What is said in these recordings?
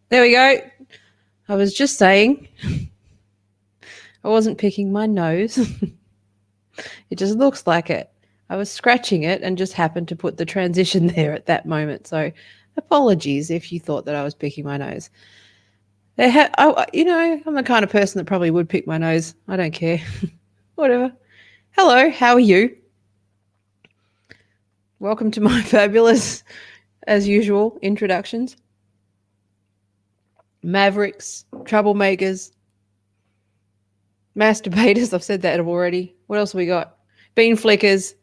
There we go. I was just saying I wasn't picking my nose. It just looks like it. I was scratching it and just happened to put the transition there at that moment. So apologies if you thought that I was picking my nose. I'm the kind of person that probably would pick my nose. I don't care. Whatever. Hello, how are you? Welcome to my fabulous, as usual, introductions. Mavericks, troublemakers, masturbators. I've said that already. What else have we got? Bean flickers,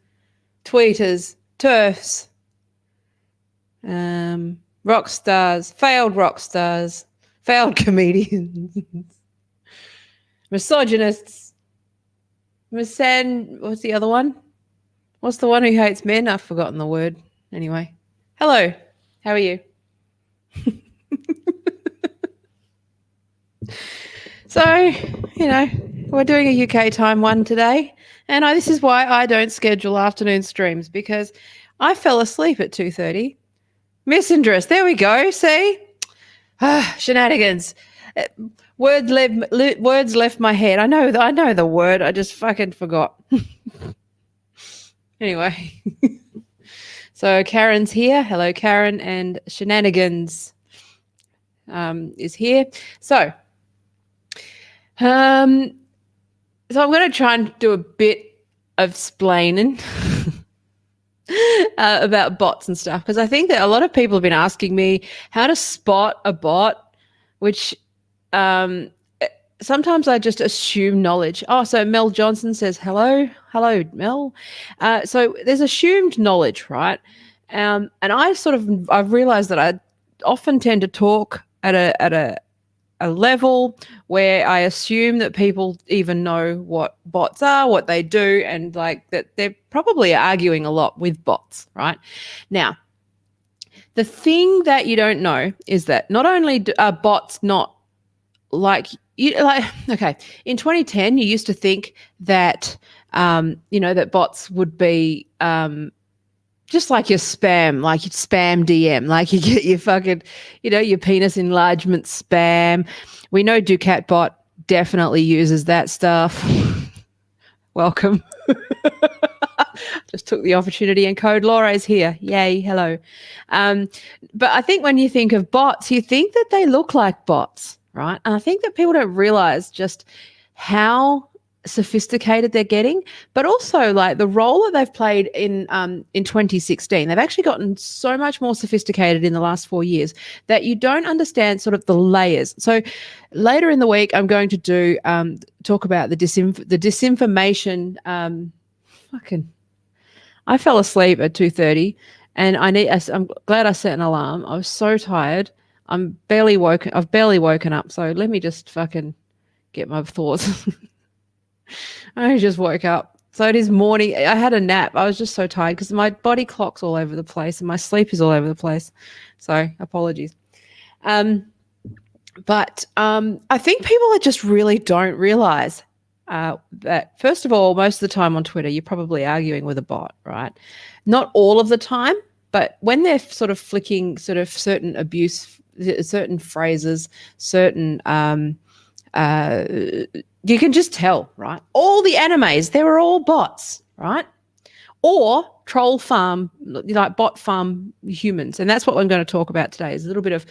tweeters, turfs, rock stars, failed comedians, misogynists, what's the other one? What's the one who hates men? I've forgotten the word. Anyway, hello, how are you? So, we're doing a UK time one today, and this is why I don't schedule afternoon streams, because I fell asleep at 2:30. Misandress, there we go, see? Shenanigans. Words left my head. I know the word, I just fucking forgot. Anyway. So Karen's here. Hello, Karen, and Shenanigans is here. So I'm going to try and do a bit of splaining about bots and stuff, because I think that a lot of people have been asking me how to spot a bot, which sometimes I just assume knowledge. Oh, so Mel Johnson says hello, Mel. So there's assumed knowledge, right? And I've realized that I often tend to talk at a level where I assume that people even know what bots are, what they do, and like that they're probably arguing a lot with bots, right? Now, the thing that you don't know is that not only are bots not okay, in 2010 you used to think that that bots would be just like your spam, like your spam DM, like you get your fucking, your penis enlargement spam. We know DucatBot definitely uses that stuff. Welcome. Just took the opportunity, and Code Laura is here. Yay, hello. But I think when you think of bots, you think that they look like bots, right? And I think that people don't realize just how sophisticated they're getting, but also like the role that they've played in 2016. They've actually gotten so much more sophisticated in the last 4 years that you don't understand sort of the layers. So later in the week, I'm going to do talk about the disinformation. I fell asleep at 2:30, and I'm glad I set an alarm. I was so tired. I've barely woken up. So let me just fucking get my thoughts. I just woke up. So it is morning. I had a nap. I was just so tired because my body clock's all over the place and my sleep is all over the place. So apologies. But I think people just really don't realize that, first of all, most of the time on Twitter, you're probably arguing with a bot, right? Not all of the time, but when they're sort of flicking sort of certain abuse, certain phrases, certain you can just tell, right? All the animes, they were all bots, right? Or troll farm, like bot farm humans. And that's what I'm going to talk about today, is a little bit of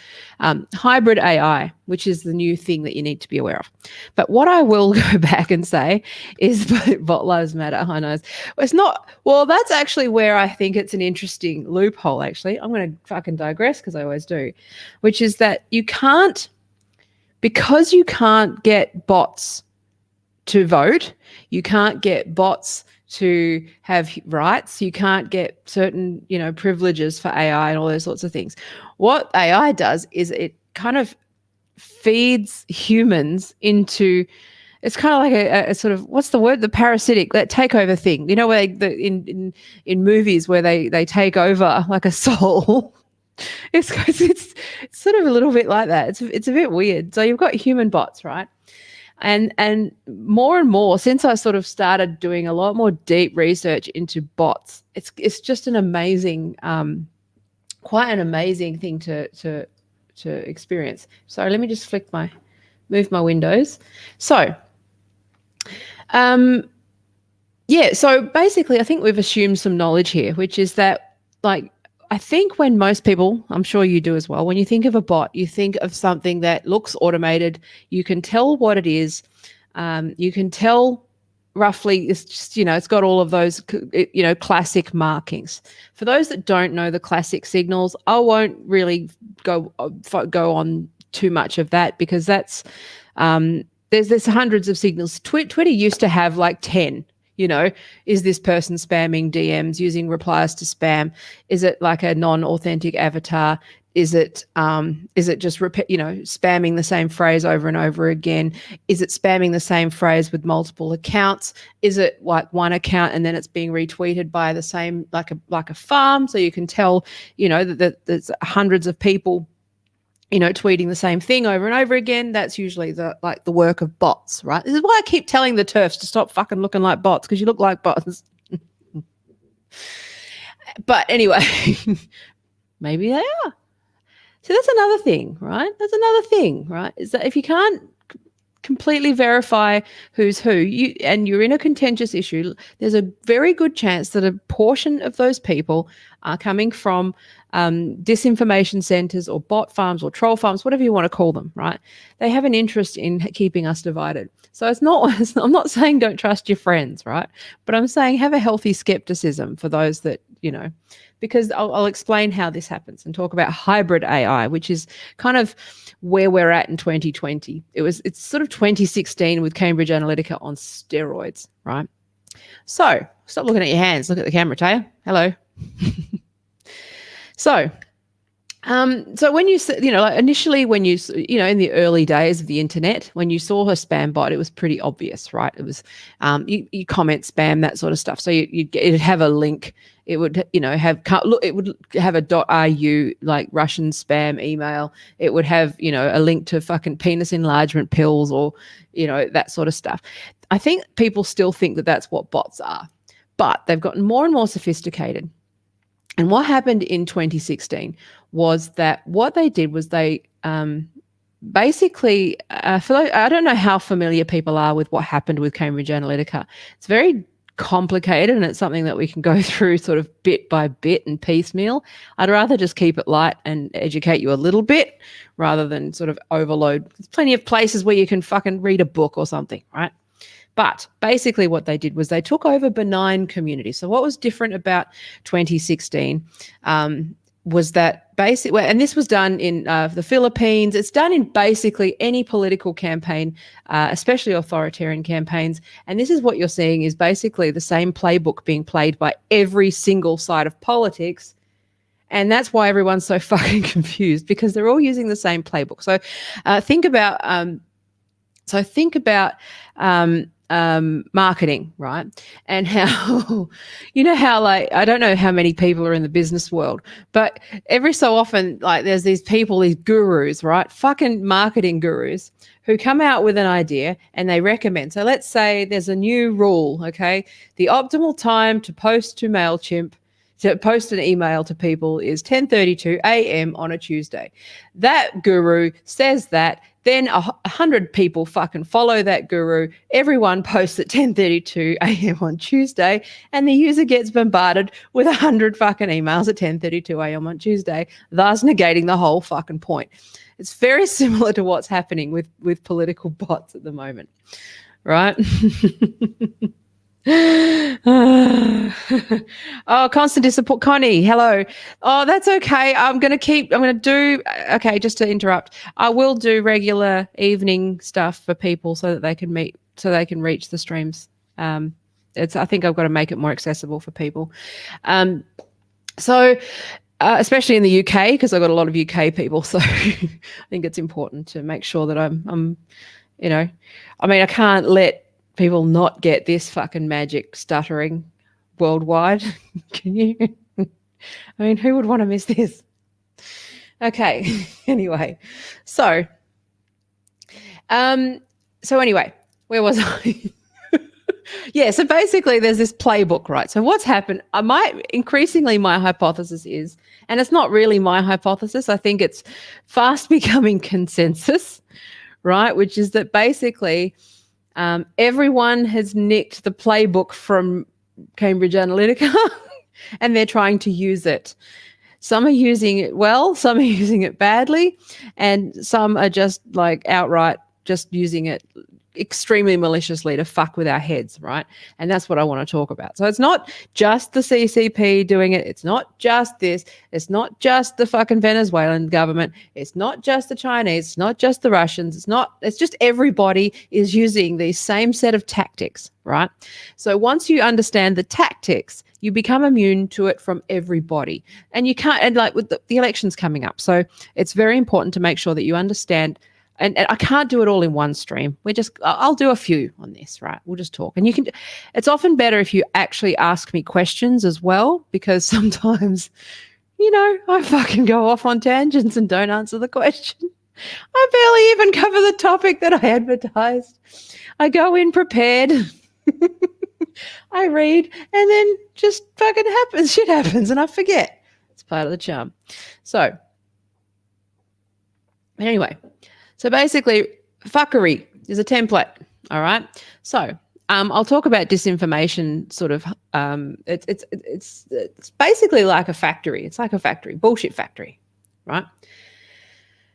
hybrid AI, which is the new thing that you need to be aware of. But what I will go back and say is bot lives matter. I know. It's not, well, that's actually where I think it's an interesting loophole, actually. I'm going to fucking digress because I always do, which is that because you can't get bots to vote, you can't get bots to have rights, you can't get certain, privileges for AI and all those sorts of things. What AI does is it kind of feeds humans into, it's kind of like a sort of, what's the word? The parasitic, that takeover thing. Where in movies where they take over like a soul. It's sort of a little bit like that. It's a bit weird. So you've got human bots, right? And more since I sort of started doing a lot more deep research into bots, it's just an amazing, quite an amazing thing to experience. So let me just move my windows. So so basically I think we've assumed some knowledge here, which is that, like, I think when most people, I'm sure you do as well, when you think of a bot, you think of something that looks automated. You can tell what it is. You can tell roughly, it's just, it's got all of those, classic markings. For those that don't know the classic signals, I won't really go on too much of that, because that's, there's hundreds of signals. Twitter used to have like 10. Is this person spamming DMs, using replies to spam? Is it like a non-authentic avatar? Is it just spamming the same phrase over and over again? Is it spamming the same phrase with multiple accounts? Is it like one account and then it's being retweeted by the same, like a farm? So you can tell, that there's hundreds of people tweeting the same thing over and over again. That's usually the work of bots, right? This is why I keep telling the TERFs to stop fucking looking like bots, because you look like bots. But anyway, maybe they are. So that's another thing, right? Is that if you can't completely verify who's who, and you're in a contentious issue, there's a very good chance that a portion of those people are coming from disinformation centers or bot farms or troll farms, whatever you want to call them, right? They have an interest in keeping us divided. So I'm not saying don't trust your friends, right? But I'm saying have a healthy skepticism for those that, because I'll explain how this happens and talk about hybrid AI, which is kind of where we're at in 2020. It's sort of 2016 with Cambridge Analytica on steroids, right? So stop looking at your hands. Look at the camera, Taya. Hello. So when you initially, when you in the early days of the internet, when you saw a spam bot, it was pretty obvious, right? It was you comment spam, that sort of stuff. So it'd have a link. It would it would have a .ru, like Russian spam email. It would have a link to fucking penis enlargement pills, or that sort of stuff. I think people still think that that's what bots are, but they've gotten more and more sophisticated. And what happened in 2016 was that what they did was they basically, I don't know how familiar people are with what happened with Cambridge Analytica. It's very complicated, and it's something that we can go through sort of bit by bit and piecemeal. I'd rather just keep it light and educate you a little bit rather than sort of overload. There's plenty of places where you can fucking read a book or something, right? But basically what they did was they took over benign communities. So what was different about 2016 was that and this was done in the Philippines. It's done in basically any political campaign, especially authoritarian campaigns. And this is what you're seeing is basically the same playbook being played by every single side of politics. And that's why everyone's so fucking confused, because they're all using the same playbook. So think about marketing, right? And how, how, like, I don't know how many people are in the business world, but every so often, like, there's these people, these gurus, right? Fucking marketing gurus who come out with an idea and they recommend. So let's say there's a new rule, okay? The optimal time to post to MailChimp, to post an email to people, is 10:32 a.m. on a Tuesday. That guru says that. Then 100 people fucking follow that guru. Everyone posts at 10:32 a.m. on Tuesday, and the user gets bombarded with 100 fucking emails at 10:32 a.m. on Tuesday, thus negating the whole fucking point. It's very similar to what's happening with political bots at the moment, right? Oh, constant disappointment. Connie, hello. Oh, that's okay. Okay, just to interrupt, I will do regular evening stuff for people so that they can reach the streams. I think I've got to make it more accessible for people. Especially in the UK, because I've got a lot of UK people, so I think it's important to make sure that I'm I can't let people not get this fucking magic stuttering worldwide. Can you? Who would want to miss this? Okay. Anyway, so anyway, where was I? Yeah, so basically there's this playbook, right? So what's happened, increasingly my hypothesis is, and it's not really my hypothesis, I think it's fast becoming consensus, right? Which is that basically everyone has nicked the playbook from Cambridge Analytica and they're trying to use it. Some are using it well, some are using it badly, and some are just like outright just using it extremely maliciously to fuck with our heads, right? And that's what I want to talk about. So it's not just the CCP doing it. It's not just this. It's not just the fucking Venezuelan government. It's not just the Chinese. It's not just the Russians. It's just everybody is using these same set of tactics, right? So once you understand the tactics, you become immune to it from everybody. And you can't, and like with the elections coming up. So it's very important to make sure that you understand. And I can't do it all in one stream. I'll do a few on this, right? We'll just talk. And it's often better if you actually ask me questions as well, because sometimes, I fucking go off on tangents and don't answer the question. I barely even cover the topic that I advertised. I go in prepared. I read and then just fucking happens. Shit happens and I forget. It's part of the charm. So anyway. So basically, fuckery is a template, all right? So I'll talk about disinformation sort of, it's basically like a factory. It's like a factory, bullshit factory, right?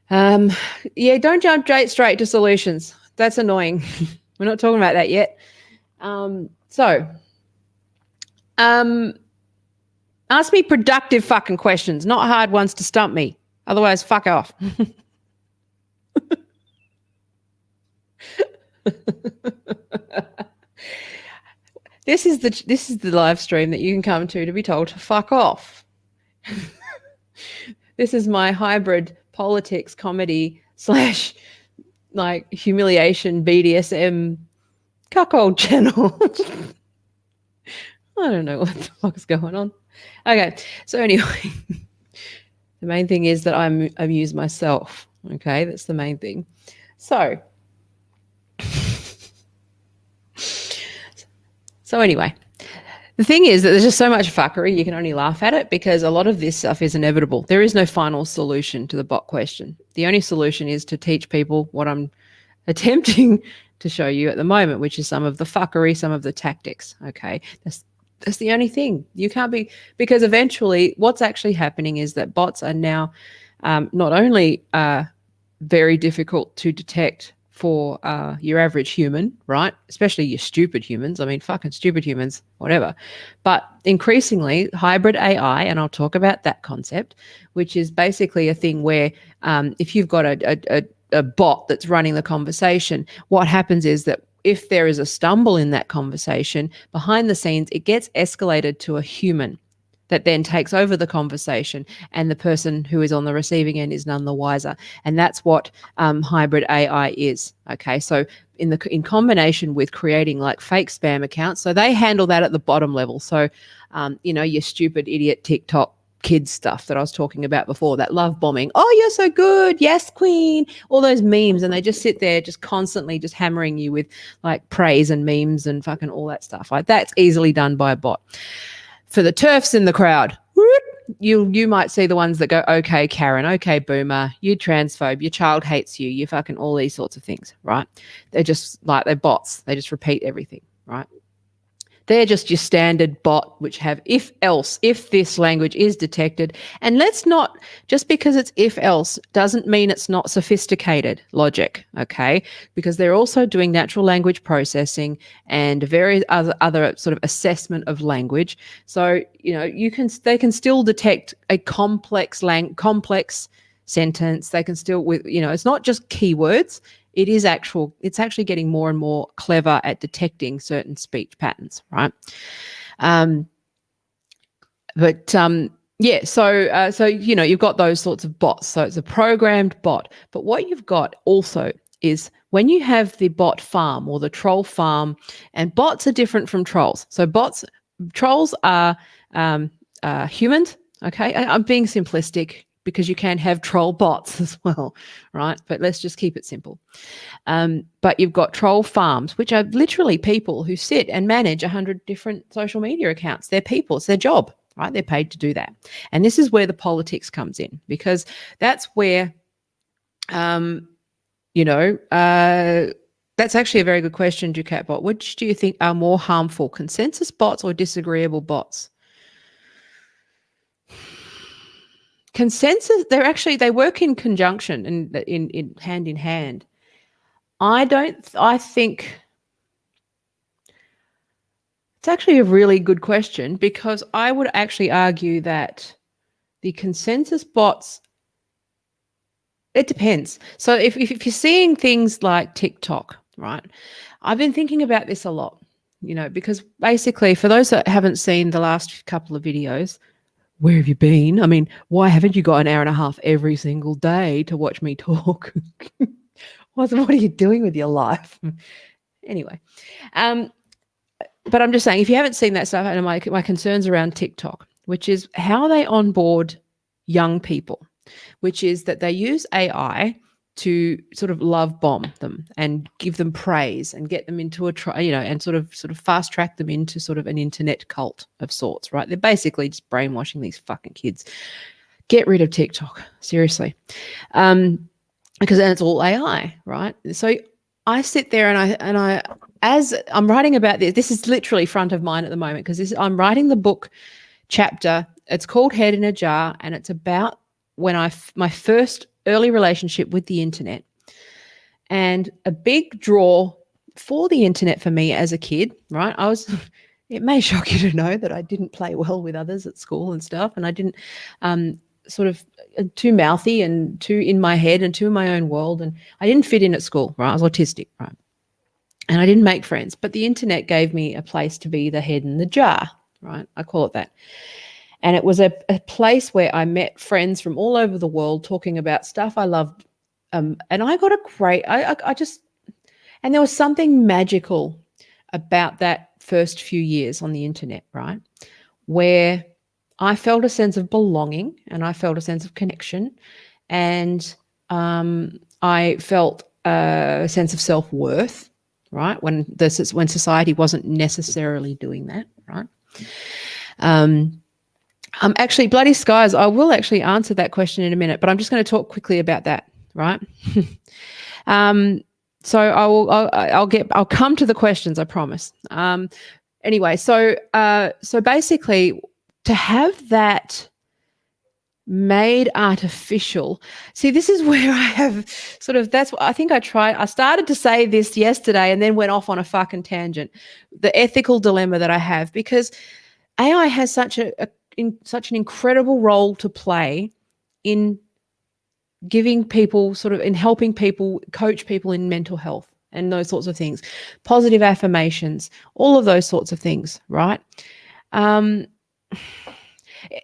Yeah, don't jump straight to solutions. That's annoying. We're not talking about that yet. Ask me productive fucking questions, not hard ones to stump me. Otherwise, fuck off. This is the live stream that you can come to be told to fuck off. This is my hybrid politics comedy / like humiliation BDSM cuckold channel. I don't know what the fuck is going on. Okay, so anyway, the main thing is that I amuse myself. Okay, that's the main thing. So anyway, the thing is that there's just so much fuckery, you can only laugh at it because a lot of this stuff is inevitable. There is no final solution to the bot question. The only solution is to teach people what I'm attempting to show you at the moment, which is some of the fuckery, some of the tactics, okay? That's the only thing. You can't be, because eventually what's actually happening is that bots are now not only very difficult to detect for your average human, right? Especially your stupid humans. I mean, fucking stupid humans, whatever. But increasingly, hybrid AI, and I'll talk about that concept, which is basically a thing where if you've got a bot that's running the conversation, what happens is that if there is a stumble in that conversation, behind the scenes, it gets escalated to a human that then takes over the conversation, and the person who is on the receiving end is none the wiser. And that's what hybrid AI is. Okay, so in combination with creating like fake spam accounts, so they handle that at the bottom level. So your stupid idiot TikTok kids stuff that I was talking about before, that love bombing. Oh, you're so good. Yes, queen. All those memes. And they just sit there just constantly just hammering you with like praise and memes and fucking all that stuff. Like that's easily done by a bot. For the TERFs in the crowd, you might see the ones that go, okay, Karen, okay, boomer, you transphobe, your child hates you, you fucking all these sorts of things, right? They're just like, they're bots. They just repeat everything, right? They're just your standard bot, which have if else, if this language is detected. And let's not, just because it's if else doesn't mean it's not sophisticated logic, okay? Because they're also doing natural language processing and various other sort of assessment of language. So, they can still detect a complex sentence. They can still, it's not just keywords. It's actually getting more and more clever at detecting certain speech patterns, right? So you've got those sorts of bots. So it's a programmed bot. But what you've got also is when you have the bot farm or the troll farm, and bots are different from trolls. So trolls are humans. Okay, I'm being simplistic. because you can have troll bots as well, right? But let's just keep it simple. But you've got troll farms, which are literally people who sit and manage 100 different social media accounts. They're people, it's their job, right? They're paid to do that. And this is where the politics comes in, because that's where, that's actually a very good question, Ducatbot. Which do you think are more harmful, consensus bots or disagreeable bots? Consensus, they work in conjunction and in hand in hand. I think it's actually a really good question, because I would actually argue that the consensus bots, it depends. So if you're seeing things like TikTok, right? I've been thinking about this a lot, because basically, for those that haven't seen the last couple of videos, where have you been? I mean, why haven't you got an hour and a half every single day to watch me talk? What are you doing with your life? Anyway, but I'm just saying, if you haven't seen that stuff, and my concerns around TikTok, which is how they onboard young people, which is that they use AI to sort of love bomb them and give them praise and get them into and sort of fast track them into sort of an internet cult of sorts, right? They're basically just brainwashing these fucking kids. Get rid of TikTok, seriously, because then it's all AI, right? So I sit there and I as I'm writing about this is literally front of mind at the moment, because I'm writing the book chapter. It's called Head in a Jar, and it's about when my first early relationship with the internet, and a big draw for the internet for me as a kid, right? It may shock you to know that I didn't play well with others at school and stuff, and I didn't sort of too mouthy and too in my head and too in my own world, and I didn't fit in at school, right? I was autistic, right? And I didn't make friends, but the internet gave me a place to be the head in the jar, right? I call it that. And it was a place where I met friends from all over the world talking about stuff I loved. And I got a great, and there was something magical about that first few years on the internet, right? Where I felt a sense of belonging and I felt a sense of connection, and I felt a sense of self-worth, right? When society wasn't necessarily doing that, right? Actually, bloody skies, I will actually answer that question in a minute, but I'm just going to talk quickly about that, right? So I'll come to the questions, I promise. Anyway, so basically, to have that made artificial, see, this is where I have sort of, that's what I think I started to say this yesterday and then went off on a fucking tangent, the ethical dilemma that I have, because AI has such an incredible role to play in giving people in helping people, coach people in mental health and those sorts of things, positive affirmations, all of those sorts of things, right?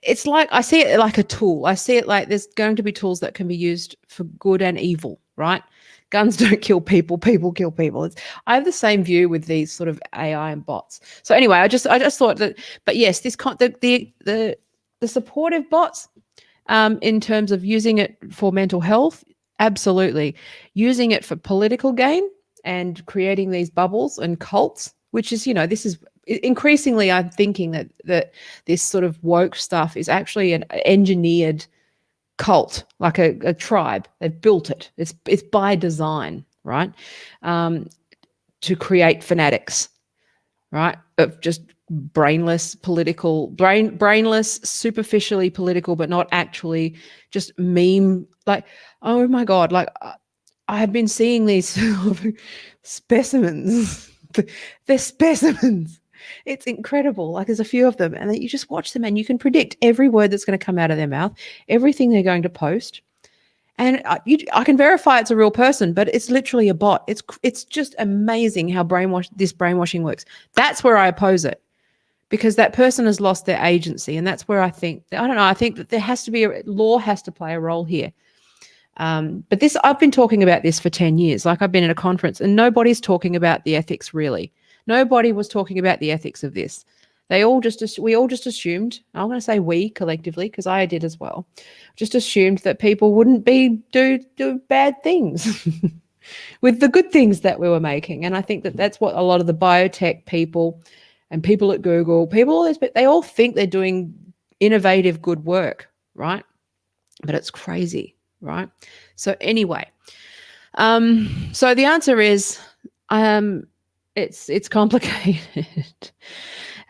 It's like, I see it like a tool. I see it like there's going to be tools that can be used for good and evil, right? Guns don't kill people, people kill people. I have the same view with these sort of AI and bots. So anyway, I just thought that, but yes, the supportive bots, in terms of using it for mental health, absolutely. Using it for political gain and creating these bubbles and cults, which is, this is increasingly, I'm thinking that this sort of woke stuff is actually an engineered cult, like a tribe. They've built it. It's by design, right? To create fanatics, right? Of just brainless, superficially political, but not actually just meme. Like, oh my God, like I have been seeing these specimens. They're specimens. It's incredible. Like, there's a few of them, and then you just watch them and you can predict every word that's going to come out of their mouth, everything they're going to post. And I can verify it's a real person, but it's literally a bot. It's just amazing how this brainwashing works. That's where I oppose it, because that person has lost their agency, and that's where I think that there has to be law has to play a role here. But I've been talking about this for 10 years. Like, I've been at a conference and nobody's talking about the ethics, really. Nobody was talking about the ethics of this. we all just assumed, I'm going to say we collectively, because I did as well, just assumed that people wouldn't do bad things with the good things that we were making. And I think that that's what a lot of the biotech people and people at Google, they all think they're doing innovative good work, right? But it's crazy, right? So anyway, so the answer is it's complicated.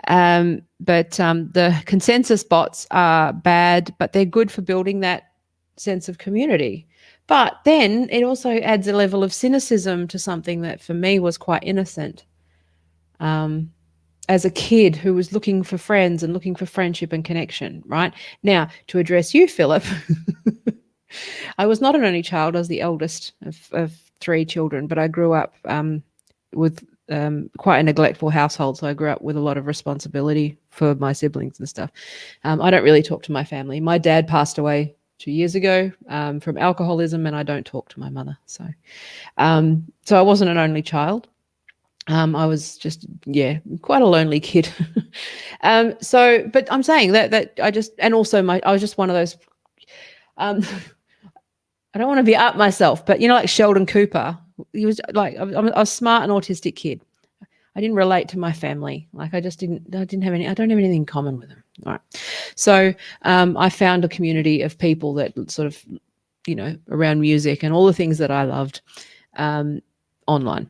But the consensus bots are bad, but they're good for building that sense of community. But then it also adds a level of cynicism to something that for me was quite innocent. As a kid who was looking for friends and looking for friendship and connection, right? Now, to address you, Philip, I was not an only child. I was the eldest of 3 children, but I grew up with quite a neglectful household. So I grew up with a lot of responsibility for my siblings and stuff. I don't really talk to my family. My dad passed away 2 years ago from alcoholism, and I don't talk to my mother. So I wasn't an only child. I was just, quite a lonely kid. But I'm saying that I was just one of those, I don't want to be up myself, but like Sheldon Cooper, he was like, I was a smart and autistic kid. I didn't relate to my family. Like I don't have anything in common with them. All right. So I found a community of people that sort of, around music and all the things that I loved online.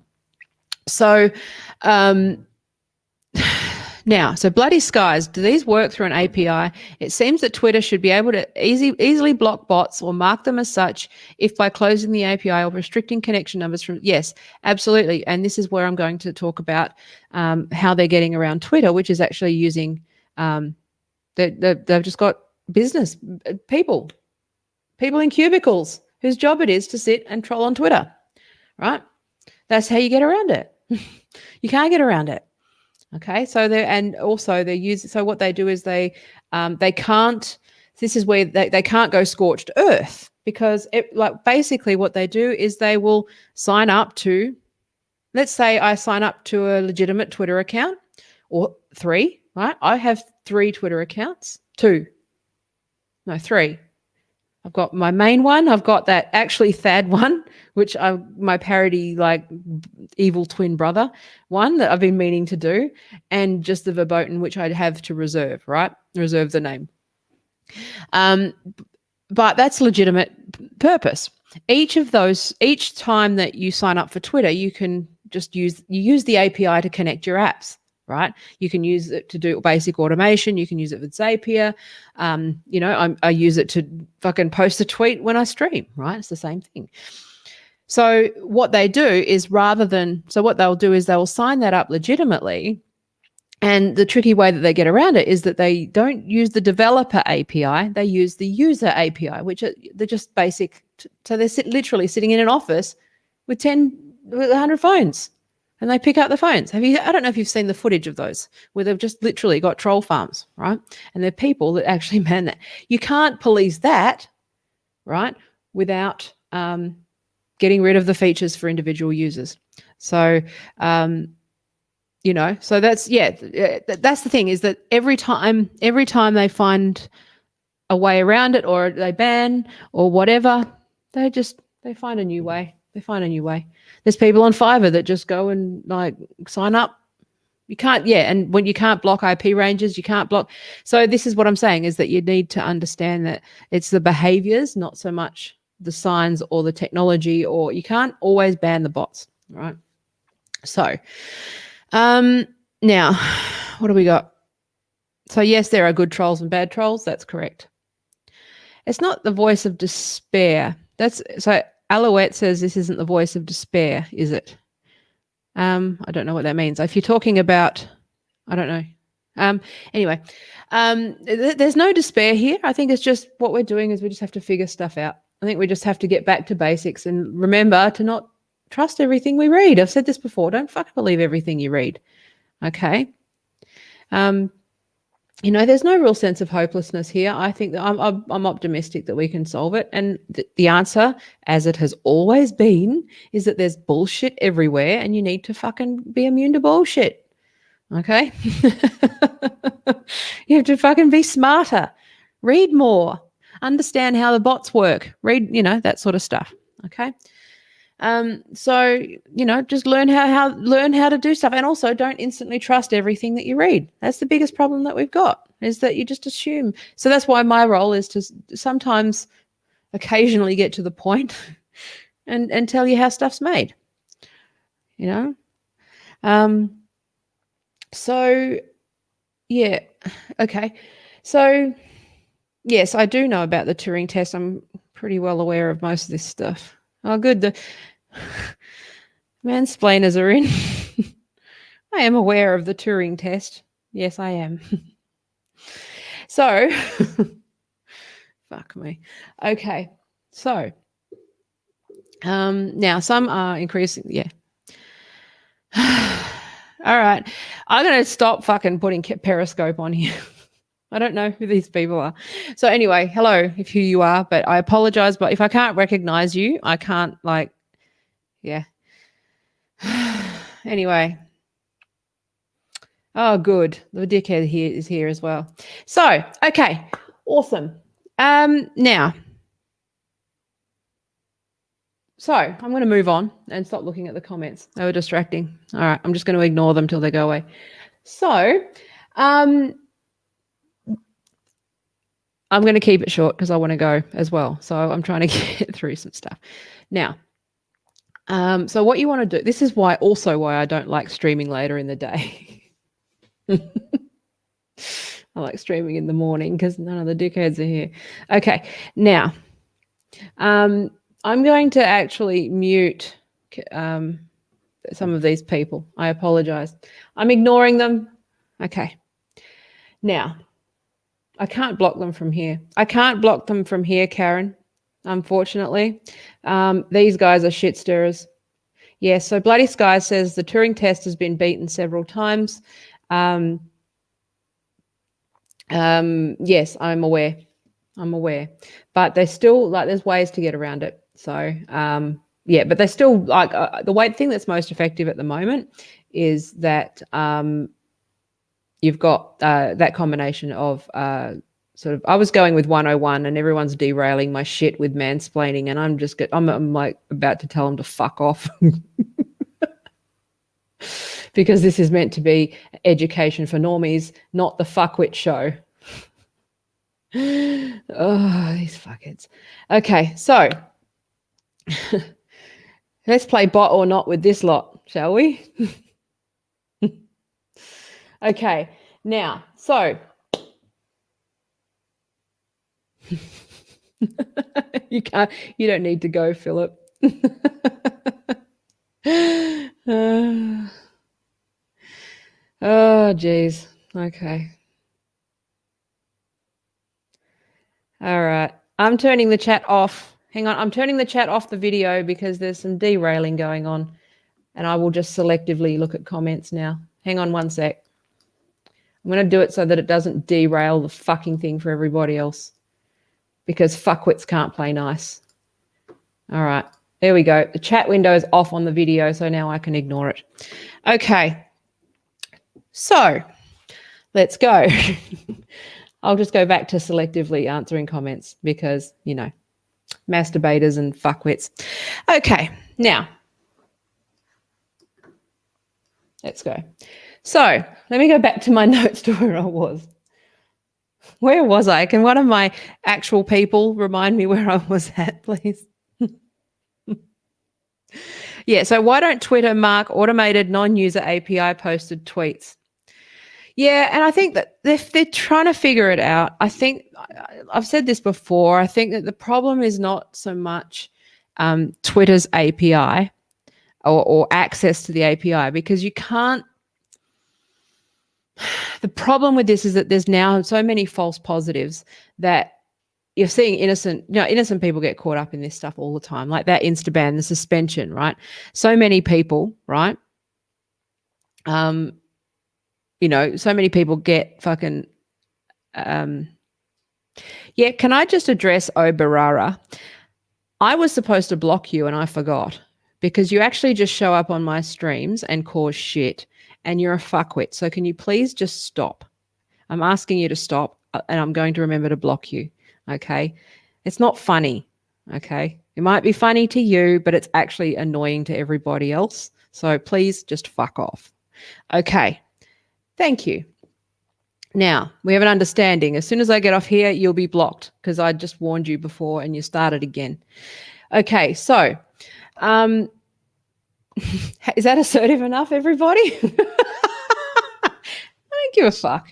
So now, so bloody skies, do these work through an API? It seems that Twitter should be able to easily block bots or mark them as such if by closing the API or restricting connection numbers from, yes, absolutely. And this is where I'm going to talk about how they're getting around Twitter, which is actually using, they've just got business people in cubicles whose job it is to sit and troll on Twitter, right? That's how you get around it. You can't get around it. Okay. So what they do is they can't, this is where they can't go scorched earth, because basically what they do is they will sign up to, let's say I sign up to a legitimate Twitter account, or 3, right? I have 3 Twitter accounts, 3. I've got my main one. I've got that actually Thad one, which my parody evil twin brother one that I've been meaning to do, and just the verboten, which I'd have to reserve, right? Reserve the name. But that's legitimate purpose. Each time that you sign up for Twitter, you can just use the API to connect your apps. Right? You can use it to do basic automation. You can use it with Zapier. I use it to fucking post a tweet when I stream, right? It's the same thing. So what they do is what they'll do is they'll sign that up legitimately. And the tricky way that they get around it is that they don't use the developer API. They use the user API, which they're just basic. So they're literally sitting in an office with 100 phones. And they pick up the phones. I don't know if you've seen the footage of those where they've just literally got troll farms, right? And they're people that actually man that. You can't police that, right, without getting rid of the features for individual users. So, so that's the thing, is that every time they find a way around it, or they ban or whatever, they find a new way. There's people on Fiverr that just go and sign up. You can't, and when you can't block IP ranges, you can't block. So this is what I'm saying, is that you need to understand that it's the behaviors, not so much the signs or the technology, or you can't always ban the bots, right? So now what do we got? So yes, there are good trolls and bad trolls. That's correct. It's not the voice of despair. Alouette says this isn't the voice of despair, is it? I don't know what that means. If you're talking about, I don't know. Anyway, there's no despair here. I think it's just what we're doing is we just have to figure stuff out. I think we just have to get back to basics and remember to not trust everything we read. I've said this before. Don't fucking believe everything you read. Okay? There's no real sense of hopelessness here. I think that I'm optimistic that we can solve it. And the answer, as it has always been, is that there's bullshit everywhere and you need to fucking be immune to bullshit. Okay. You have to fucking be smarter, read more, understand how the bots work, read, that sort of stuff. Okay. So, just learn how to do stuff, and also don't instantly trust everything that you read. That's the biggest problem that we've got, is that you just assume. So that's why my role is to sometimes occasionally get to the point and tell you how stuff's made. So yeah, okay. So yes, I do know about the Turing test. I'm pretty well aware of most of this stuff. Oh, good. The mansplainers are in. I am aware of the Turing test. Yes, I am. So, fuck me. Okay. So, now some are increasing. Yeah. All right. I'm going to stop fucking putting periscope on here. I don't know who these people are. So anyway, hello, if who you are, but I apologize. But if I can't recognize you, I can't yeah. Anyway. Oh, good. The dickhead here is here as well. So, okay. Awesome. Now. So I'm going to move on and stop looking at the comments. They were distracting. All right. I'm just going to ignore them till they go away. So, I'm going to keep it short because I want to go as well. So I'm trying to get through some stuff. Now, so what you want to do, this is why I don't like streaming later in the day. I like streaming in the morning because none of the dickheads are here. Okay, now, I'm going to actually mute some of these people. I apologize. I'm ignoring them. Okay. Now, I can't block them from here. I can't block them from here, Karen, unfortunately. These guys are shit stirrers. Yes, so Bloody Sky says the Turing test has been beaten several times. Yes, I'm aware. But there's still, there's ways to get around it. So, yeah, but they still, the thing that's most effective at the moment is that you've got that combination of I was going with 101 and everyone's derailing my shit with mansplaining, and I'm like about to tell them to fuck off. Because this is meant to be education for normies, not the fuckwit show. Oh, these fuckheads. Okay, so let's play bot or not with this lot, shall we? Okay, now, so you don't need to go, Philip. Oh, geez. Okay. All right. I'm turning the chat off. Hang on. I'm turning the chat off the video because there's some derailing going on, and I will just selectively look at comments now. Hang on one sec. I'm going to do it so that it doesn't derail the fucking thing for everybody else, because fuckwits can't play nice. All right. There we go. The chat window is off on the video, so now I can ignore it. Okay. So let's go. I'll just go back to selectively answering comments because, masturbators and fuckwits. Okay, now, let's go. So let me go back to my notes to where I was. Where was I? Can one of my actual people remind me where I was at, please? Yeah, so why don't Twitter mark automated non-user API posted tweets? Yeah, and I think that they're trying to figure it out. I think I've said this before. I think that the problem is not so much Twitter's API or access to the API, because you can't. The problem with this is that there's now so many false positives that you're seeing innocent people get caught up in this stuff all the time, like that Instaban, the suspension, right? So many people, right? So many people get fucking, yeah, can I just address Oberara? I was supposed to block you and I forgot. because you actually just show up on my streams and cause shit, and you're a fuckwit. So can you please just stop? I'm asking you to stop, and I'm going to remember to block you. Okay? It's not funny. Okay? It might be funny to you, but it's actually annoying to everybody else. So please just fuck off. Okay. Thank you. Now, we have an understanding. As soon as I get off here, you'll be blocked because I just warned you before and you started again. Okay, so is that assertive enough, everybody? I don't give a fuck.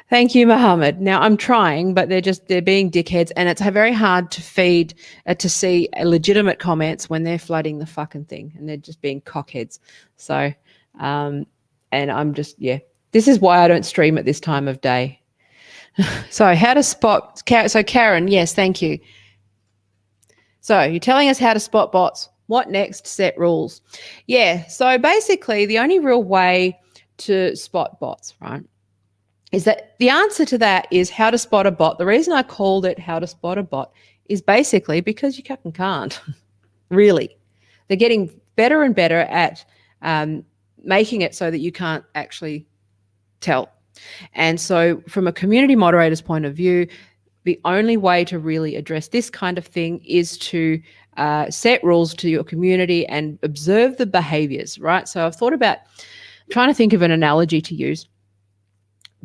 Thank you, Mohammed. Now I'm trying, but they're being dickheads, and it's very hard to feed to see legitimate comments when they're flooding the fucking thing, and they're just being cockheads. So, and I'm just this is why I don't stream at this time of day. So how to spot? So Karen, yes, thank you. So you're telling us how to spot bots. What next? Set rules. Yeah. So basically, the only real way to spot bots, right, is that the answer to that is how to spot a bot. The reason I called it how to spot a bot is basically because you fucking can't. Really. They're getting better and better at making it so that you can't actually tell. And so from a community moderator's point of view, the only way to really address this kind of thing is to set rules to your community and observe the behaviors, right? So I've thought about trying to think of an analogy to use.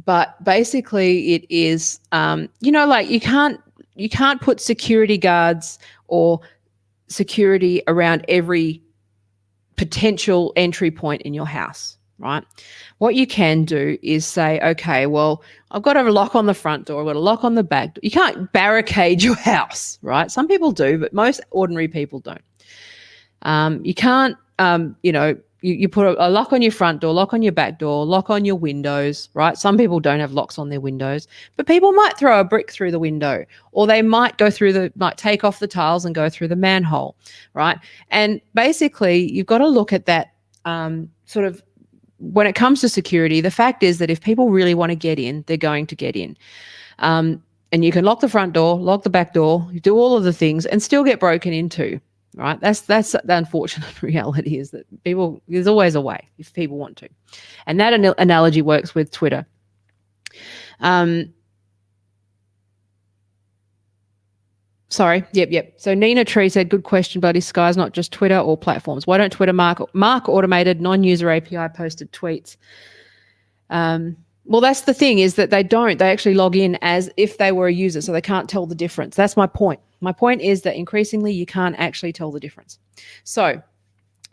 But basically it is, like you can't put security guards or security around every potential entry point in your house, right? What you can do is say, okay, well, I've got a lock on the front door, I've got a lock on the back door. You can't barricade your house, right? Some people do, but most ordinary people don't. You can't, you put a lock on your front door, lock on your back door, lock on your windows, right? Some people don't have locks on their windows, but people might throw a brick through the window, or they might might take off the tiles and go through the manhole, right? And basically, you've got to look at that sort of, when it comes to security, the fact is that if people really want to get in, they're going to get in. And you can lock the front door, lock the back door, you do all of the things and still get broken into. Right, that's the unfortunate reality, is that there's always a way if people want to, and that analogy works with Twitter. Sorry, yep. So Nina Tree said, "Good question, Bloody Skies, not just Twitter or platforms. Why don't Twitter mark automated non-user API posted tweets?" Well, that's the thing, is that they don't. They actually log in as if they were a user, so they can't tell the difference. That's my point. My point is that increasingly you can't actually tell the difference. So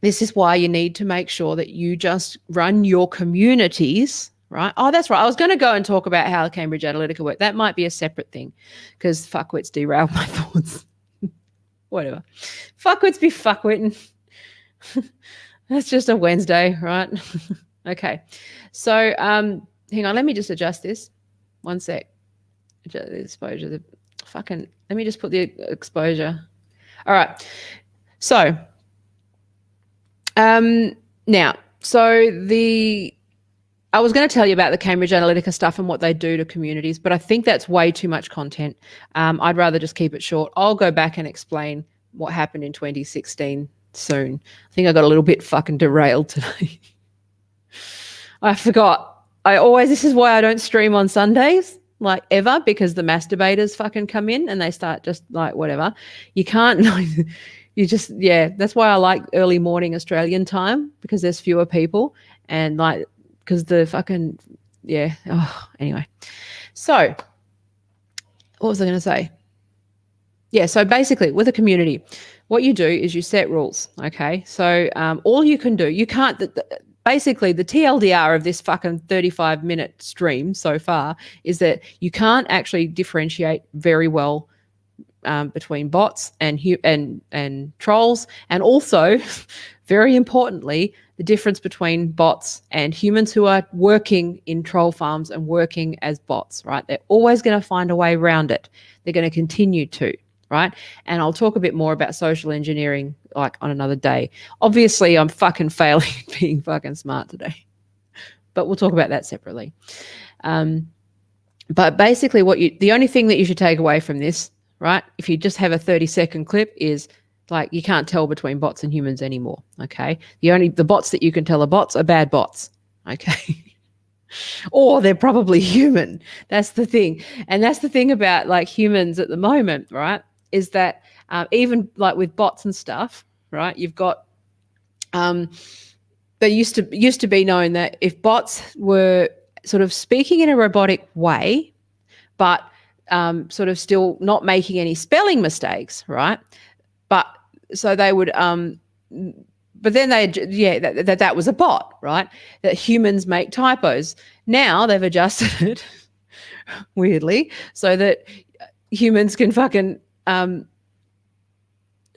this is why you need to make sure that you just run your communities, right? Oh, that's right. I was going to go and talk about how Cambridge Analytica work. That might be a separate thing, because fuckwits derailed my thoughts. Whatever. Fuckwits be fuckwitting. That's just a Wednesday, right? Okay. So hang on, let me just adjust this. One sec. Adjust the exposure. Let me just put the exposure. All right. So now, I was going to tell you about the Cambridge Analytica stuff and what they do to communities, but I think that's way too much content. I'd rather just keep it short. I'll go back and explain what happened in 2016 soon. I think I got a little bit fucking derailed today. I forgot. This is why I don't stream on Sundays, like ever, because the masturbators fucking come in and they start just like whatever. You can't, that's why I like early morning Australian time, because there's fewer people and like, because the fucking, anyway. So what was I going to say? Yeah, so basically with a community, what you do is you set rules, okay? So all you can do, you can't, basically the TLDR of this fucking 35-minute stream so far is that you can't actually differentiate very well between bots and trolls, and also, very importantly, the difference between bots and humans who are working in troll farms and working as bots, right? They're always going to find a way around it. They're going to continue to. Right. And I'll talk a bit more about social engineering like on another day. Obviously, I'm fucking failing at being fucking smart today, but we'll talk about that separately. But basically the only thing that you should take away from this, right, if you just have a 30-second clip, is Like, you can't tell between bots and humans anymore. Okay. The bots that you can tell are bots are bad bots. Okay. Or they're probably human. That's the thing. And that's the thing about like humans at the moment, right? Is that even like with bots and stuff, right? You've got they used to be known that if bots were sort of speaking in a robotic way, but sort of still not making any spelling mistakes, right? But so they would but then that was a bot, right? That humans make typos. Now they've adjusted it weirdly so that humans can fucking so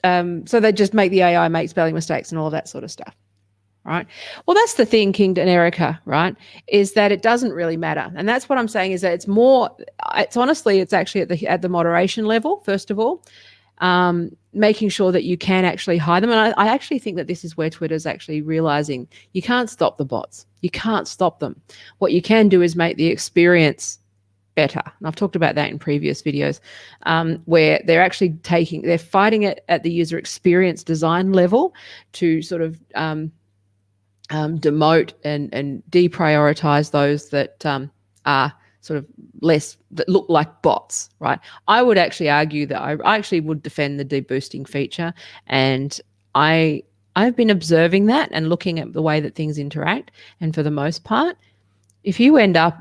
they just make the AI make spelling mistakes and all of that sort of stuff. Right. Well, that's the thing, King and Erica, right? Is that it doesn't really matter. And that's what I'm saying is that it's actually at the moderation level, first of all, making sure that you can actually hide them. And I actually think that this is where Twitter's actually realizing you can't stop the bots. You can't stop them. What you can do is make the experience better. And I've talked about that in previous videos, where they're fighting it at the user experience design level to sort of demote and deprioritize those that are sort of less, that look like bots, right? I would actually argue that I actually would defend the deboosting feature, and I've been observing that and looking at the way that things interact, and for the most part, if you end up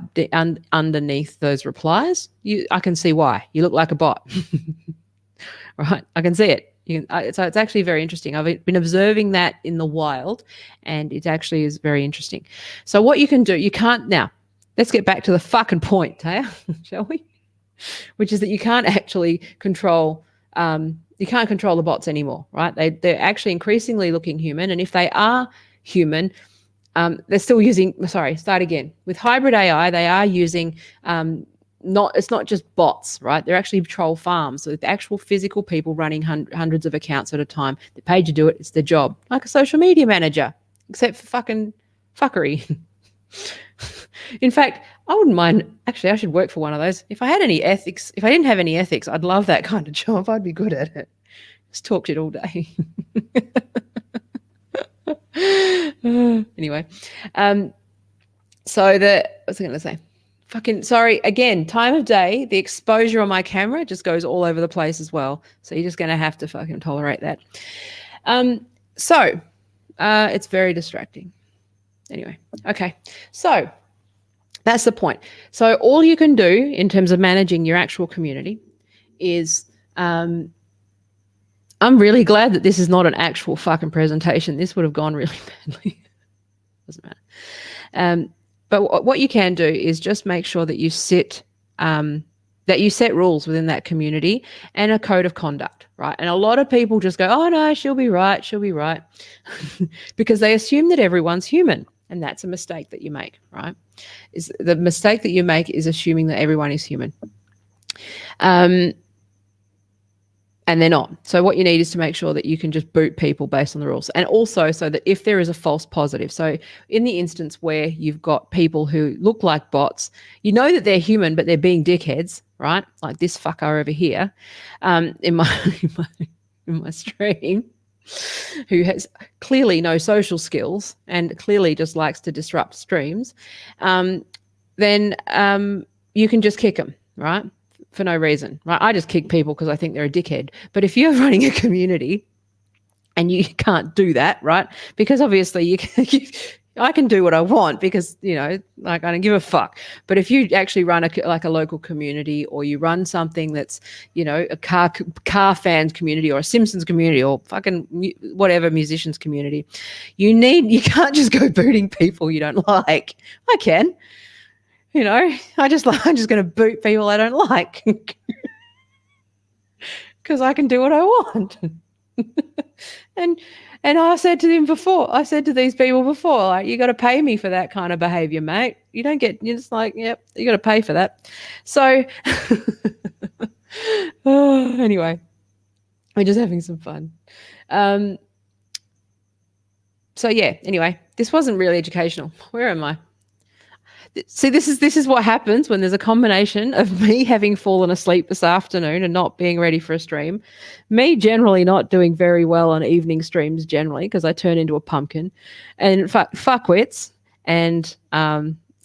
underneath those replies, I can see why. You look like a bot, right? I can see it. So it's actually very interesting. I've been observing that in the wild, and it actually is very interesting. So what you can do, you can't now. Let's get back to the fucking point, Taya, shall we? Which is that you can't actually control. You can't control the bots anymore, right? They're actually increasingly looking human, and if they are human, they're still using. Sorry, start again. With hybrid AI, they are using. It's not just bots, right? They're actually troll farms. So the actual physical people running hundreds of accounts at a time. They're paid to do it. It's their job, like a social media manager, except for fucking fuckery. In fact, I wouldn't mind. Actually, I should work for one of those. If I had any ethics, if I didn't have any ethics, I'd love that kind of job. I'd be good at it. Just talk shit all day. Anyway, so what's I going to say? Fucking sorry again. Time of day, the exposure on my camera just goes all over the place as well. So you're just going to have to fucking tolerate that. So it's very distracting. Anyway, okay. So that's the point. So all you can do in terms of managing your actual community is, I'm really glad that this is not an actual fucking presentation. This would have gone really badly. Doesn't matter. But what you can do is just make sure that you set rules within that community and a code of conduct, right? And a lot of people just go, oh no, she'll be right, because they assume that everyone's human, and that's a mistake that you make, right? Is the mistake that you make is assuming that everyone is human. And they're not. So what you need is to make sure that you can just boot people based on the rules. And also so that if there is a false positive, so in the instance where you've got people who look like bots, you know that they're human, but they're being dickheads, right? Like this fucker over here in my stream, who has clearly no social skills and clearly just likes to disrupt streams, then you can just kick them, right? For no reason, right? I just kick people because I think they're a dickhead. But if you're running a community and you can't do that, right? Because obviously I can do what I want because, like I don't give a fuck. But if you actually run a local community, or you run something that's, a car fans community, or a Simpsons community, or fucking whatever musicians community, you can't just go booting people you don't like. I can. I'm just going to boot people I don't like because I can do what I want. and I said to these people before, like, you got to pay me for that kind of behavior, mate. You don't get, you're just like, yep, you got to pay for that. So anyway, we're just having some fun. So yeah, anyway, this wasn't really educational. Where am I? See, this is what happens when there's a combination of me having fallen asleep this afternoon and not being ready for a stream, me generally not doing very well on evening streams generally because I turn into a pumpkin, and fuckwits and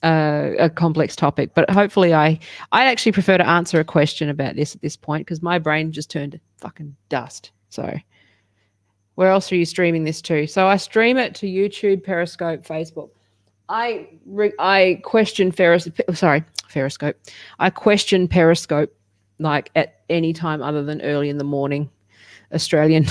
a complex topic. But hopefully, I actually prefer to answer a question about this at this point because my brain just turned to fucking dust. So, where else are you streaming this to? So I stream it to YouTube, Periscope, Facebook. I question Periscope. I question Periscope like at any time other than early in the morning, Australian,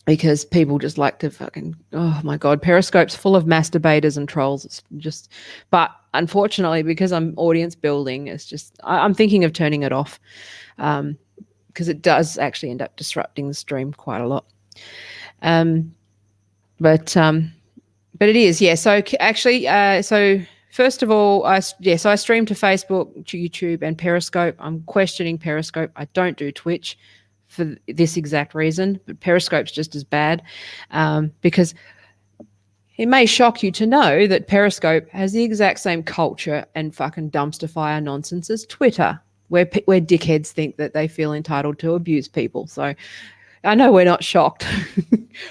because people just like to fucking, oh my God, Periscope's full of masturbators and trolls. It's just, but unfortunately, because I'm audience building, it's just, I'm thinking of turning it off because it does actually end up disrupting the stream quite a lot. But it is, yeah. So actually, so first of all, so I stream to Facebook, to YouTube, and Periscope. I'm questioning Periscope. I don't do Twitch for this exact reason, but Periscope's just as bad because it may shock you to know that Periscope has the exact same culture and fucking dumpster fire nonsense as Twitter, where dickheads think that they feel entitled to abuse people. So I know we're not shocked,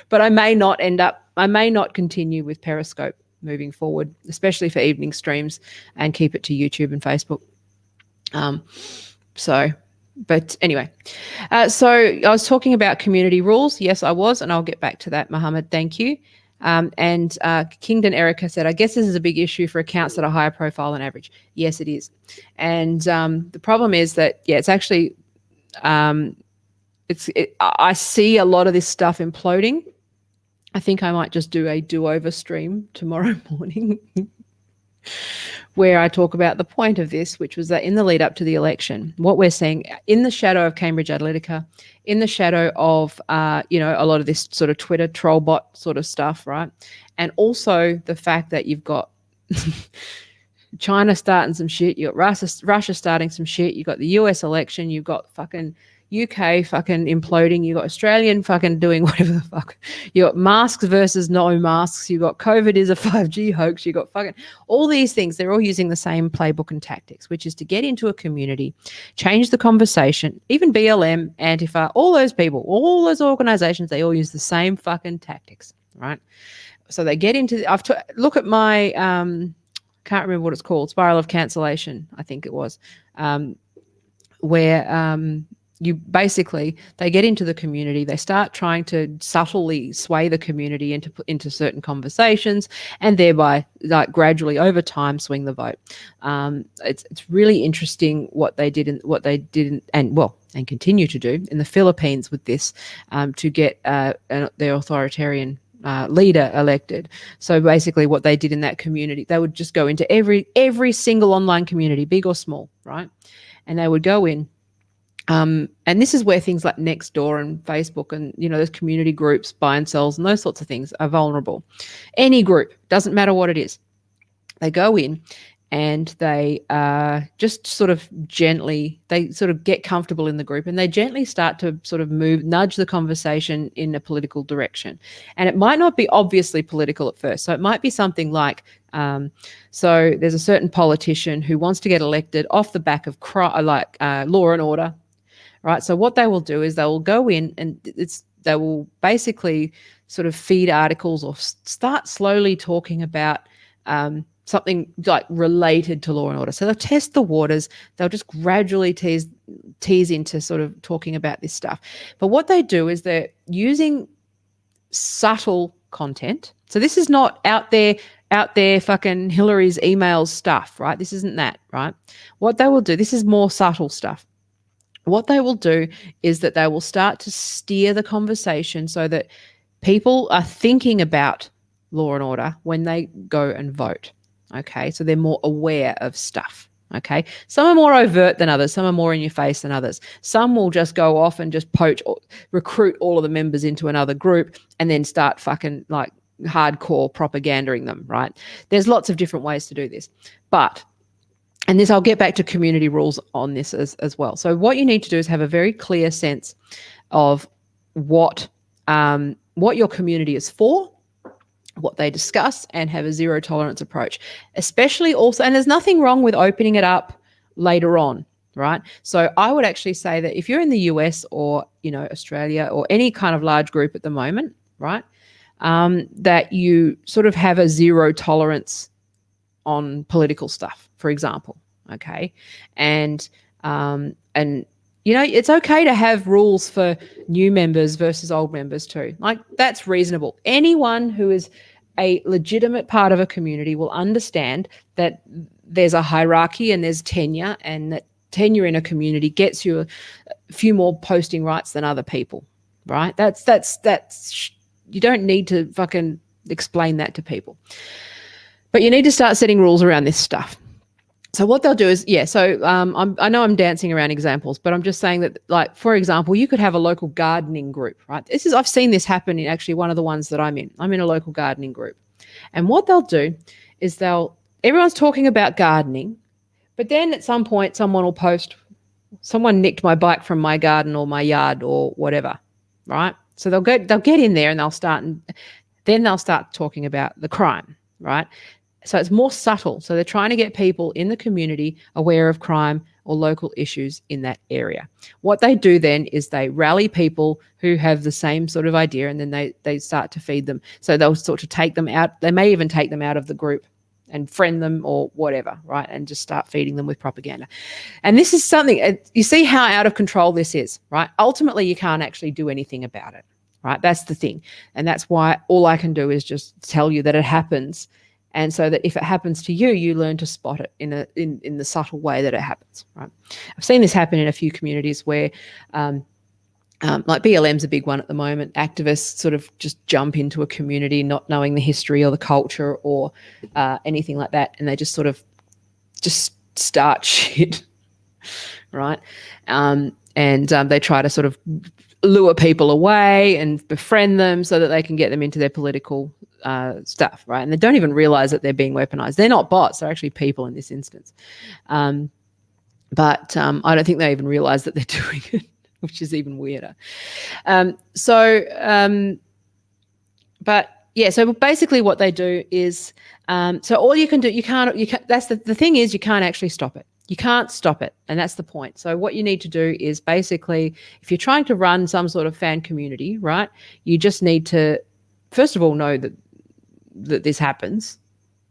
but I may not continue with Periscope moving forward, especially for evening streams, and keep it to YouTube and Facebook. But anyway, so I was talking about community rules. Yes, I was, and I'll get back to that, Mohammed. Thank you. And Kingdon Erica said, I guess this is a big issue for accounts that are higher profile than average. Yes, it is. And the problem is that, yeah, it's actually, I see a lot of this stuff imploding. I think I might just do a do-over stream tomorrow morning where I talk about the point of this, which was that in the lead up to the election, what we're seeing in the shadow of Cambridge Analytica, in the shadow of, a lot of this sort of Twitter troll bot sort of stuff, right? And also the fact that you've got China starting some shit, you've got Russia starting some shit, you've got the US election, you've got fucking UK fucking imploding, you got Australian fucking doing whatever the fuck, you got masks versus no masks, you got COVID is a 5G hoax, you got fucking all these things. They're all using the same playbook and tactics, which is to get into a community, change the conversation. Even BLM, Antifa, all those people, all those organizations, they all use the same fucking tactics, right? So they get into look at my can't remember what it's called, spiral of cancellation, I think it was, where they get into the community, they start trying to subtly sway the community into certain conversations, and thereby, like, gradually over time swing the vote. It's really interesting what they did and continue to do in the Philippines with this to get their authoritarian leader elected. So basically what they did in that community, they would just go into every single online community, big or small, right? And they would go in. And this is where things like Nextdoor and Facebook and, those community groups, buy and sells and those sorts of things are vulnerable. Any group, doesn't matter what it is. They go in and they just sort of get comfortable in the group, and they gently start to sort of nudge the conversation in a political direction. And it might not be obviously political at first. So it might be something like, so there's a certain politician who wants to get elected off the back of law and order. Right. So what they will do is they will go in and they will basically sort of feed articles or start slowly talking about something like related to law and order. So they'll test the waters. They'll just gradually tease into sort of talking about this stuff. But what they do is they're using subtle content. So this is not out there fucking Hillary's emails stuff, right? This isn't that, right? What they will do, this is more subtle stuff. What they will do is that they will start to steer the conversation so that people are thinking about law and order when they go and vote. Okay, so they're more aware of stuff. Okay, some are more overt than others. Some are more in your face than others. Some will just go off and just recruit all of the members into another group and then start fucking like hardcore propagandering them, right? There's lots of different ways to do this. And this, I'll get back to community rules on this as well. So what you need to do is have a very clear sense of what your community is for what they discuss, and have a zero tolerance approach, especially also, and there's nothing wrong with opening it up later on, right? So I would actually say that if you're in the US or, Australia or any kind of large group at the moment, right, that you sort of have a zero tolerance on political stuff, for example, okay? And it's okay to have rules for new members versus old members too. Like, that's reasonable. Anyone who is a legitimate part of a community will understand that there's a hierarchy and there's tenure, and that tenure in a community gets you a few more posting rights than other people, right? That's you don't need to fucking explain that to people. But you need to start setting rules around this stuff. So what they'll do is, I know I'm dancing around examples, but I'm just saying that, like, for example, you could have a local gardening group, right? I've seen this happen in actually one of the ones that I'm in. I'm in a local gardening group. And what they'll do is everyone's talking about gardening, but then at some point someone will post, someone nicked my bike from my garden or my yard or whatever, right? So they'll get in there and they'll start talking about the crime, right? So it's more subtle. So they're trying to get people in the community aware of crime or local issues in that area. What they do then is they rally people who have the same sort of idea, and then they start to feed them. So they'll sort of take them out. They may even take them out of the group and friend them or whatever, right? And just start feeding them with propaganda. And this is something, you see how out of control this is, right? Ultimately, you can't actually do anything about it, right? That's the thing. And that's why all I can do is just tell you that it happens. And so that if it happens to you, you learn to spot it in the subtle way that it happens, right? I've seen this happen in a few communities where, like BLM's a big one at the moment. Activists sort of just jump into a community not knowing the history or the culture or anything like that, and they just sort of just start shit, right? And they try to sort of lure people away and befriend them so that they can get them into their political stuff, right? And they don't even realize that they're being weaponized. They're not bots; they're actually people in this instance. But I don't think they even realize that they're doing it, which is even weirder. But yeah, so basically what they do is, so all you can do, you can't, that's the thing is, you can't actually stop it. You can't stop it. And that's the point. So what you need to do is basically, if you're trying to run some sort of fan community, right, you just need to, first of all, know that this happens,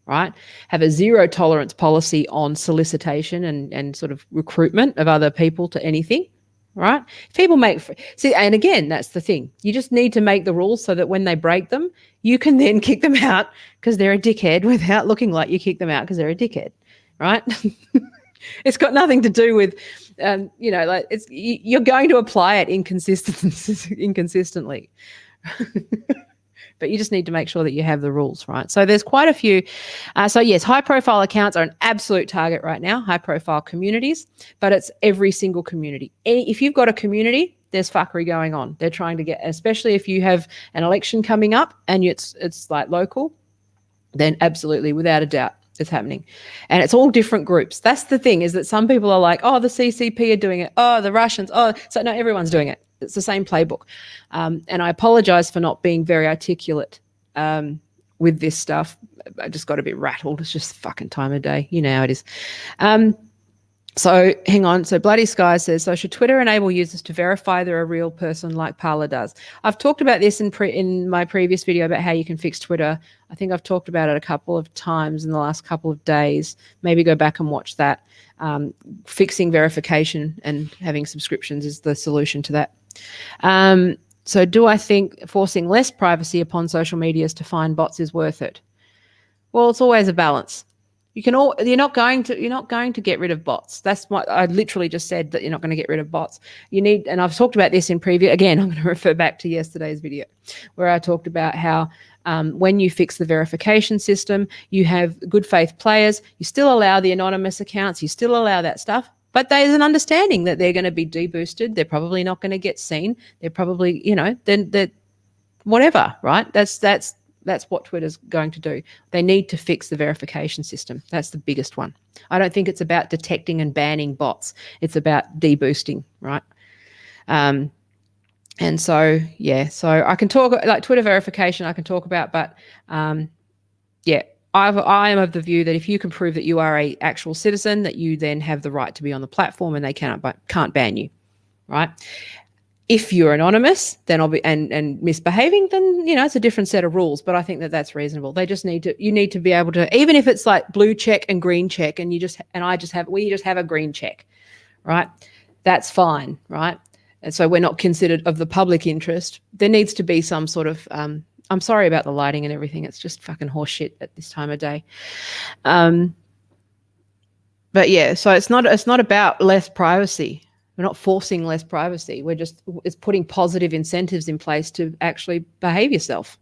right? Have a zero tolerance policy on solicitation and sort of recruitment of other people to anything, right? People and again, that's the thing. You just need to make the rules so that when they break them, you can then kick them out because they're a dickhead without looking like you kick them out because they're a dickhead, right? It's got nothing to do with, like you're going to apply it inconsistently. But you just need to make sure that you have the rules, right? So there's quite a few. So yes, high-profile accounts are an absolute target right now, high-profile communities, but it's every single community. If you've got a community, there's fuckery going on. They're trying to get, especially if you have an election coming up and it's like local, then absolutely, without a doubt, it's happening. And it's all different groups. That's the thing, is that some people are like, oh, the CCP are doing it. Oh, the Russians. Oh, so no, everyone's doing it. It's the same playbook. And I apologize for not being very articulate with this stuff. I just got a bit rattled. It's just the fucking time of day. You know how it is. So hang on. So Bloody Sky says, so should Twitter enable users to verify they're a real person like Parler does? I've talked about this in my previous video about how you can fix Twitter. I think I've talked about it a couple of times in the last couple of days. Maybe go back and watch that. Fixing verification and having subscriptions is the solution to that. So do I think forcing less privacy upon social medias to find bots is worth it? Well, it's always a balance. You're not going to get rid of bots. That's what I literally just said, that you're not going to get rid of bots. And I've talked about this in preview. Again, I'm going to refer back to yesterday's video where I talked about how when you fix the verification system, you have good faith players. You still allow the anonymous accounts. You still allow that stuff. But there's an understanding that they're going to be deboosted. They're probably not going to get seen. They're probably, they're whatever, right? That's what Twitter's going to do. They need to fix the verification system. That's the biggest one. I don't think it's about detecting and banning bots. It's about deboosting, right? And so, yeah, so I can talk like Twitter verification I can talk about, but yeah, I am of the view that if you can prove that you are a actual citizen, that you then have the right to be on the platform and they can't ban you, right? If you're anonymous, then and misbehaving, then it's a different set of rules. But I think that that's reasonable. They just you need to be able to, even if it's like blue check and green check, and we just have a green check, right? That's fine, right? And so we're not considered of the public interest. There needs to be some sort of I'm sorry about the lighting and everything. It's just fucking horseshit at this time of day. But yeah, so it's not about less privacy. We're not forcing less privacy. It's putting positive incentives in place to actually behave yourself,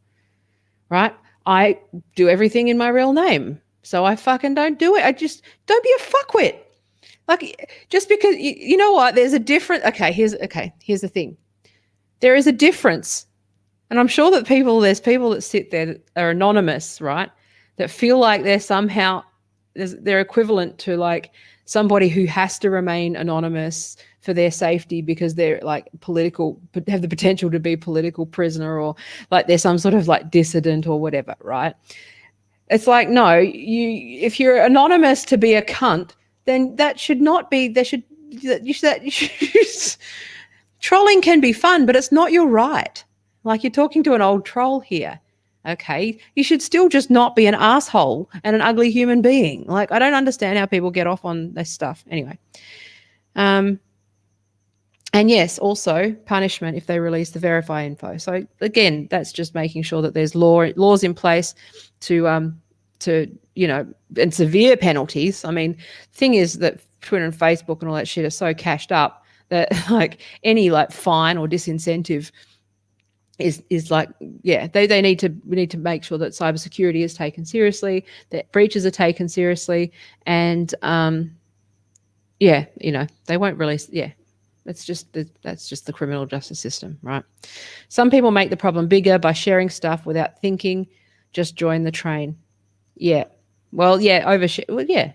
right? I do everything in my real name, so I fucking don't do it. I just don't be a fuckwit. Like, just because you know what? There's a difference. Here's the thing. There is a difference, and I'm sure that there's people that sit there that are anonymous, right? That feel like they're equivalent to like somebody who has to remain anonymous for their safety because they're like have the potential to be political prisoner, or like they're some sort of like dissident or whatever, right? It's like, no, if you're anonymous to be a cunt, then that should not be. Trolling can be fun, but it's not your right. Like, you're talking to an old troll here. Okay, you should still just not be an asshole and an ugly human being. Like, I don't understand how people get off on this stuff. Anyway, and yes, also punishment if they release the verify info. So again, that's just making sure that there's laws in place to and severe penalties. I mean, the thing is that Twitter and Facebook and all that shit are so cashed up that like any like fine or disincentive is like, yeah, we need to make sure that cybersecurity is taken seriously, that breaches are taken seriously, and they won't release. Yeah, that's just the criminal justice system, right? Some people make the problem bigger by sharing stuff without thinking. Just join the train. Yeah, well, yeah, overshare. Well, yeah.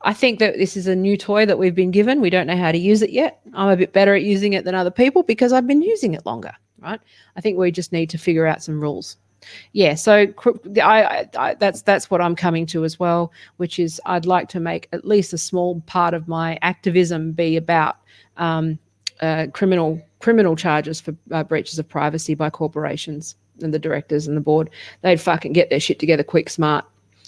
I think that this is a new toy that we've been given. We don't know how to use it yet. I'm a bit better at using it than other people because I've been using it longer, right? I think we just need to figure out some rules. Yeah, so that's what I'm coming to as well, which is I'd like to make at least a small part of my activism be about criminal charges for breaches of privacy by corporations and the directors and the board. They'd fucking get their shit together quick, smart.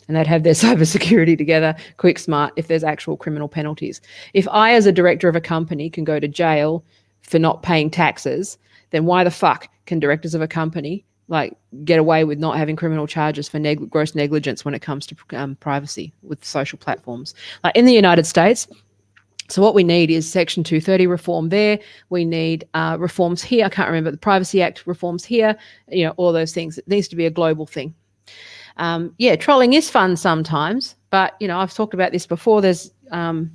And they'd have their cybersecurity together, quick, smart, if there's actual criminal penalties. If I, as a director of a company, can go to jail for not paying taxes, then why the fuck can directors of a company like get away with not having criminal charges for gross negligence when it comes to privacy with social platforms? Like in the United States, so what we need is Section 230 reform there. We need reforms here. I can't remember the Privacy Act reforms here. All those things. It needs to be a global thing. Trolling is fun sometimes, but I've talked about this before. There's a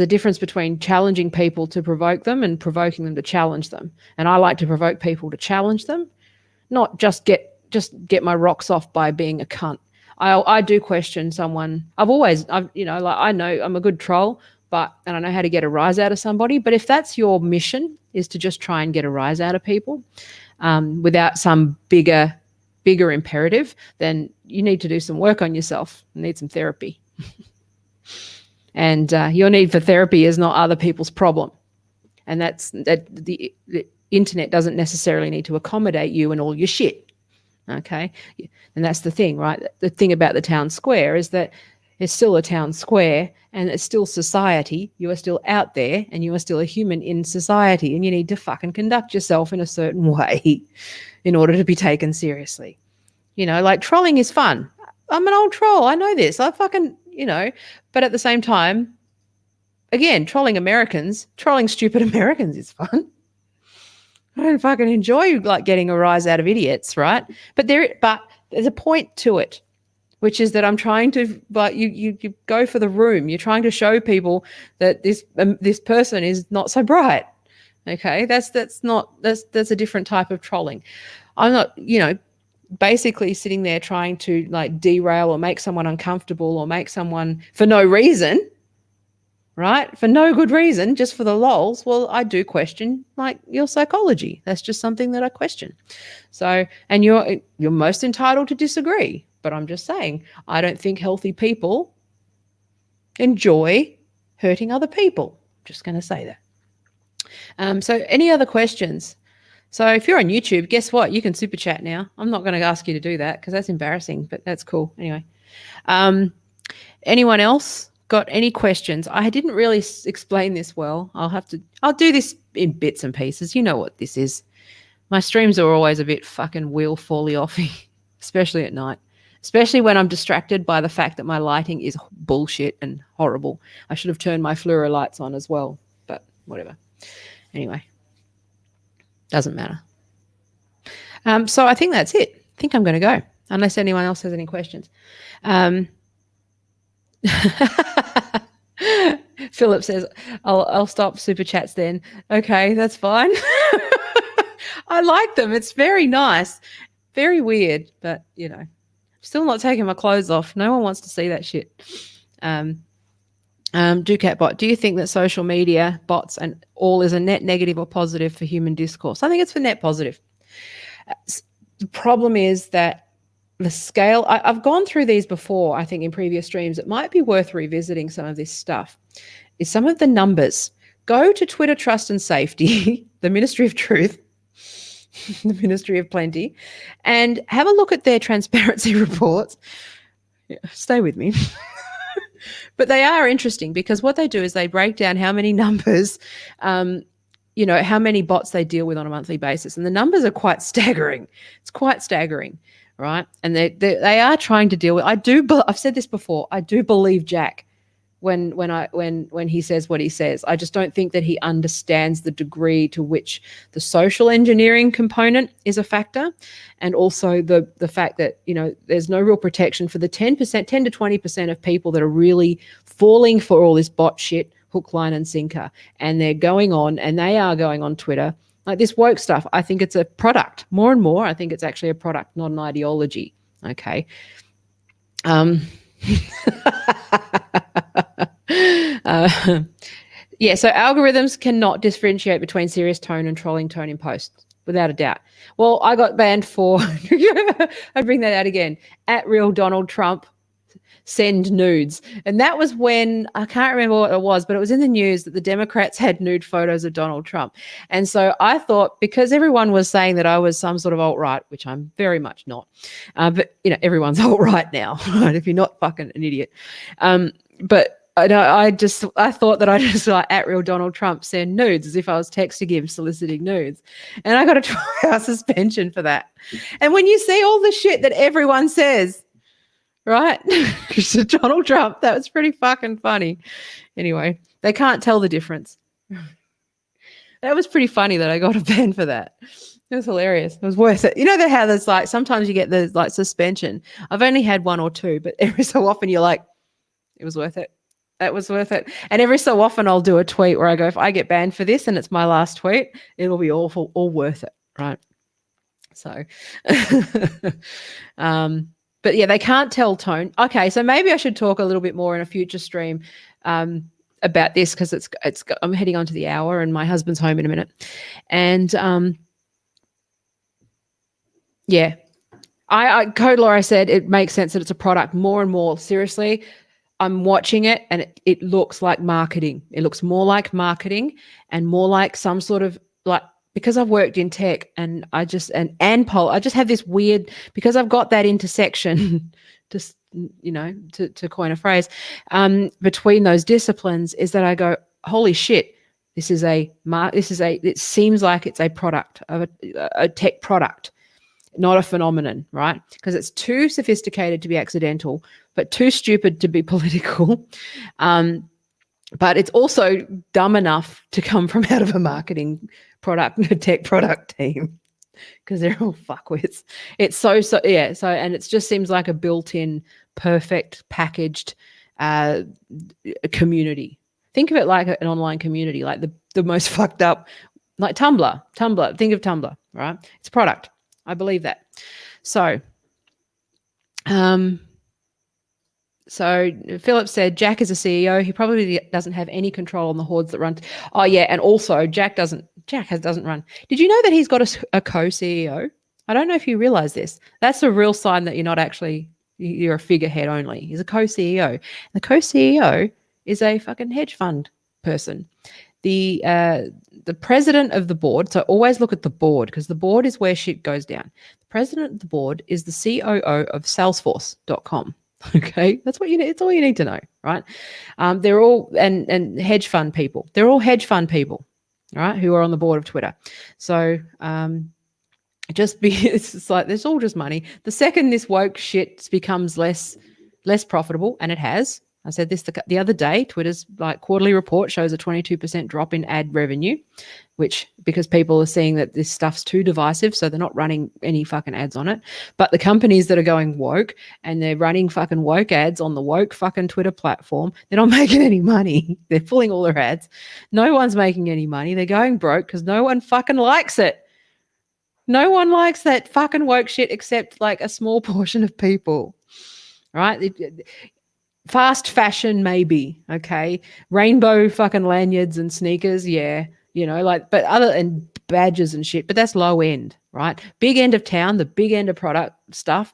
difference between challenging people to provoke them and provoking them to challenge them. And I like to provoke people to challenge them, not just get my rocks off by being a cunt. I do question someone. I know I'm a good troll, and I know how to get a rise out of somebody. But if that's your mission, is to just try and get a rise out of people without some bigger imperative, then you need to do some work on yourself. You need some therapy. And your need for therapy is not other people's problem. And that's that the internet doesn't necessarily need to accommodate you and all your shit. Okay? And that's the thing, right? The thing about the town square is that it's still a town square and it's still society. You are still out there and you are still a human in society, and you need to fucking conduct yourself in a certain way in order to be taken seriously. Like trolling is fun. I'm an old troll. I know this. I fucking, but at the same time, again, trolling stupid Americans is fun. I don't fucking enjoy like getting a rise out of idiots, right? But there's a point to it, which is that I'm trying to, but you go for the room. You're trying to show people that this person is not so bright. Okay, that's a different type of trolling. I'm not, basically sitting there trying to like derail or make someone uncomfortable or make someone for no reason, right? For no good reason, just for the lols. Well, I do question like your psychology. That's just something that I question. So, and you're most entitled to disagree, but I'm just saying, I don't think healthy people enjoy hurting other people. Just going to say that. So any other questions? So if you're on YouTube, guess what? You can super chat now. I'm not going to ask you to do that because that's embarrassing, but that's cool. Anyway, anyone else got any questions? I didn't really explain this well. I'll do this in bits and pieces. You know what this is. My streams are always a bit fucking wheel fally offy, especially at night. Especially when I'm distracted by the fact that my lighting is bullshit and horrible. I should have turned my fluoro lights on as well, but whatever. Anyway, doesn't matter. So I think that's it. I think I'm going to go, unless anyone else has any questions. Philip says, I'll stop super chats then. Okay, that's fine. I like them. It's very nice. Very weird, but, you know, still not taking my clothes off. No one wants to see that shit. Ducat bot, do you think that social media bots and all is a net negative or positive for human discourse? I think it's for net positive. The problem is that the scale, I've gone through these before, I think in previous streams. It might be worth revisiting some of this stuff. Is some of the numbers. Go to Twitter Trust and Safety, the Ministry of Truth, the Ministry of Plenty, and have a look at their transparency reports. Yeah, stay with me. But they are interesting because what they do is they break down how many numbers, you know, how many bots they deal with on a monthly basis. And the numbers are quite staggering. It's quite staggering, right? And they are trying to deal with, I've said this before, I do believe Jack when he says what he says. I just don't think that he understands the degree to which the social engineering component is a factor, and also the fact that, you know, there's no real protection for the 10 to 20% of people that are really falling for all this bot shit, hook, line, and sinker, and they are going on Twitter. Like this woke stuff, I think it's a product. More and more, I think it's actually a product, not an ideology. Okay. Yeah, so algorithms cannot differentiate between serious tone and trolling tone in posts, without a doubt. Well, I got banned for, I bring that out again, at real Donald Trump, send nudes. And that was when, I can't remember what it was, but it was in the news that the Democrats had nude photos of Donald Trump. And so I thought, because everyone was saying that I was some sort of alt-right, which I'm very much not, but, you know, everyone's alt-right now, right? If you're not fucking an idiot. But I thought that I just like at real Donald Trump send nudes, as if I was texting him soliciting nudes. And I got a 12-hour suspension for that. And when you see all the shit that everyone says, right? Donald Trump, that was pretty fucking funny. Anyway, they can't tell the difference. That was pretty funny that I got a ban for that. It was hilarious. It was worth it. You know how there's like, sometimes you get the like suspension. I've only had one or two, but every so often you're like, it was worth it. That was worth it. And every so often I'll do a tweet where I go, if I get banned for this and it's my last tweet, it'll be all worth it, right? So, but yeah, they can't tell tone. Okay, so maybe I should talk a little bit more in a future stream about this, because I'm heading on to the hour and my husband's home in a minute. And yeah, Code Law, I said it makes sense that it's a product more and more. Seriously, I'm watching it and it looks like marketing. It looks more like marketing and more like some sort of like, because I've worked in tech and I just have this weird, because I've got that intersection, just, you know, to coin a phrase, between those disciplines, is that I go, holy shit, it seems like it's a product of a tech product, not a phenomenon, right? Because it's too sophisticated to be accidental, but too stupid to be political. But it's also dumb enough to come from out of a marketing product, a tech product team, because they're all fuckwits. It's and it just seems like a built-in, perfect, packaged community. Think of it like an online community, like the most fucked up, like Tumblr. Think of Tumblr, right? It's a product. I believe that. So, So Philip said Jack is a CEO. He probably doesn't have any control on the hordes that run. Oh yeah, and also Jack doesn't run. Did you know that he's got a co-CEO? I don't know if you realize this. That's a real sign that you're not actually, you're a figurehead only. He's a co-CEO. The co-CEO is a fucking hedge fund person. The president of the board, so always look at the board because the board is where shit goes down. The president of the board is the COO of Salesforce.com. Okay, that's what you need. It's all you need to know, right? They're all and hedge fund people. They're all hedge fund people, right? Who are on the board of Twitter. So it's just like there's all just money. The second this woke shit becomes less profitable, and it has. I said this the other day. Twitter's like quarterly report shows a 22% drop in ad revenue, which because people are seeing that this stuff's too divisive, so they're not running any fucking ads on it. But the companies that are going woke and they're running fucking woke ads on the woke fucking Twitter platform, they're not making any money. They're pulling all their ads. No one's making any money. They're going broke because no one fucking likes it. No one likes that fucking woke shit except like a small portion of people, right? Fast fashion, maybe, okay? Rainbow fucking lanyards and sneakers, yeah, but other and badges and shit, but that's low end, right? Big end of town, the big end of product stuff,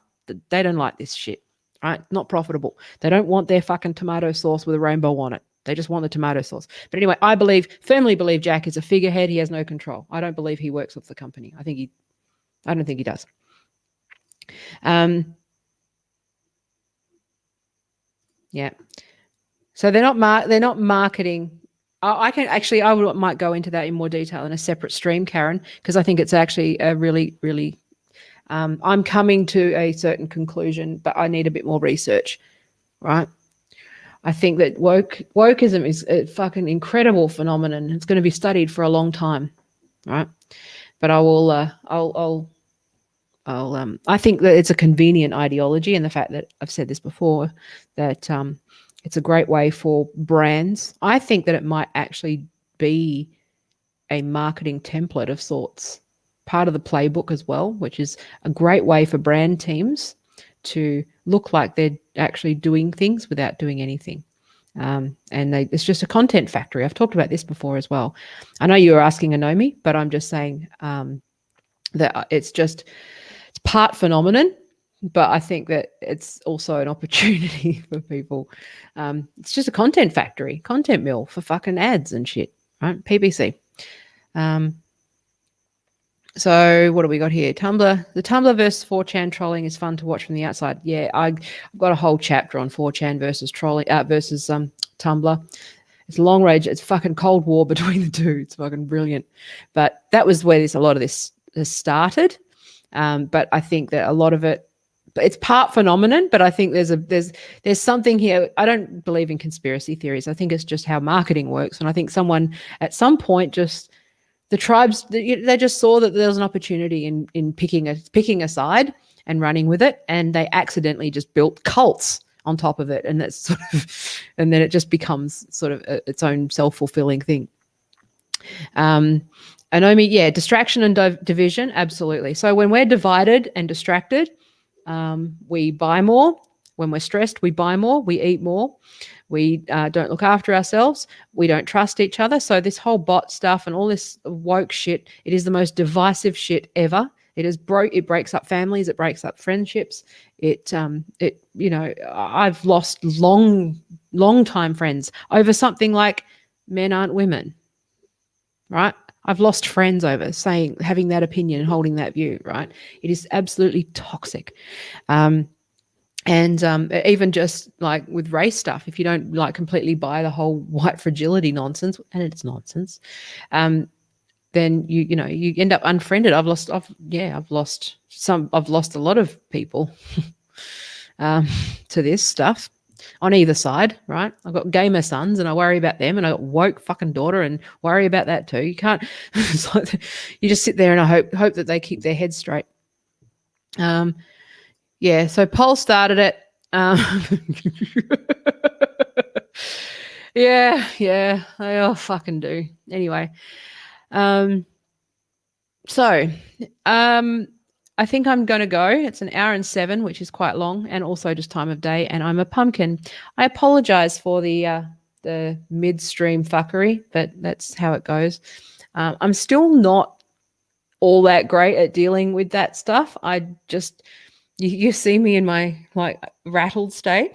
they don't like this shit, right? Not profitable. They don't want their fucking tomato sauce with a rainbow on it. They just want the tomato sauce. But anyway, I firmly believe Jack is a figurehead. He has no control. I don't believe he works with the company. I don't think he does. Yeah. So they're not marketing. I might go into that in more detail in a separate stream, Karen, because I think it's actually a really, really. I'm coming to a certain conclusion, but I need a bit more research, right? I think that wokeism is a fucking incredible phenomenon. It's going to be studied for a long time, right? But I will. I think that it's a convenient ideology, and the fact that I've said this before, that it's a great way for brands. I think that it might actually be a marketing template of sorts, part of the playbook as well, which is a great way for brand teams to look like they're actually doing things without doing anything. It's just a content factory. I've talked about this before as well. I know you were asking Anomi, but I'm just saying that it's part phenomenon, but I think that it's also an opportunity for people. It's just a content factory, content mill for fucking ads and shit, right? PPC. So what do we got here? Tumblr. The Tumblr versus 4chan trolling is fun to watch from the outside. Yeah, I've got a whole chapter on 4chan versus trolling versus Tumblr. It's long range. It's fucking Cold War between the two. It's fucking brilliant. But that was where a lot of this has started. But I think that a lot of it, it's part phenomenon, but I think there's something here. I don't believe in conspiracy theories. I think it's just how marketing works. And I think someone at some point the tribes, they just saw that there was an opportunity in picking a side and running with it. And they accidentally just built cults on top of it. And that's and then it just becomes sort of its own self-fulfilling thing. Anomi, yeah, distraction and division, absolutely. So when we're divided and distracted, we buy more. When we're stressed, we buy more, we eat more. We don't look after ourselves. We don't trust each other. So this whole bot stuff and all this woke shit, it is the most divisive shit ever. It breaks up families. It breaks up friendships. I've lost long time friends over something like men aren't women, right? I've lost friends over having that opinion and holding that view, right? It is absolutely toxic. And even just like with race stuff, if you don't like completely buy the whole white fragility nonsense, and it's nonsense, then you end up unfriended. I've lost a lot of people to this stuff on either side, right? I've got gamer sons and I worry about them, and I got woke fucking daughter and worry about that too. You can't. It's like, you just sit there and I hope that they keep their heads straight. Yeah, so Paul started it. Yeah, they all fucking do. Anyway, I think I'm going to go. It's an hour and 7, which is quite long, and also just time of day. And I'm a pumpkin. I apologize for the midstream fuckery, but that's how it goes. I'm still not all that great at dealing with that stuff. I just you see me in my like rattled state.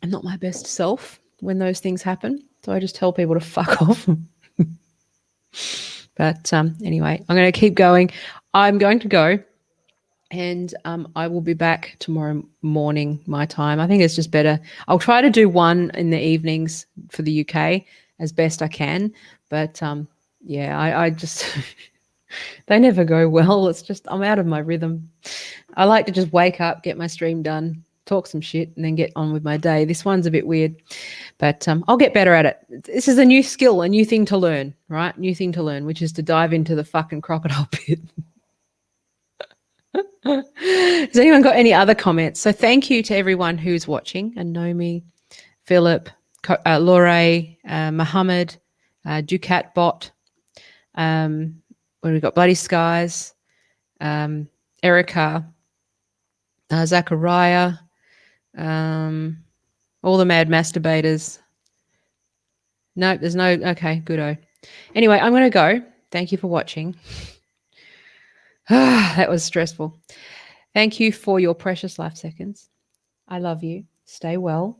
I'm not my best self when those things happen, so I just tell people to fuck off. But anyway, I'm going to keep going. I'm going to go, and I will be back tomorrow morning my time. I think it's just better. I'll try to do one in the evenings for the UK as best I can, but yeah, I just they never go well. It's just I'm out of my rhythm. I like to just wake up, get my stream done, talk some shit, and then get on with my day. This one's a bit weird, but I'll get better at it. This is a new skill, a new thing to learn, right? New thing to learn, which is to dive into the fucking crocodile pit. Has anyone got any other comments? So thank you to everyone who's watching, and Nomi, Philip, Lore, Mohammed, Ducat Bot, what have we got? Bloody Skies, Erica, Zachariah, all the mad masturbators. Nope, there's no, okay, good-o. Anyway, I'm going to go. Thank you for watching. That was stressful. Thank you for your precious life seconds. I love you. Stay well.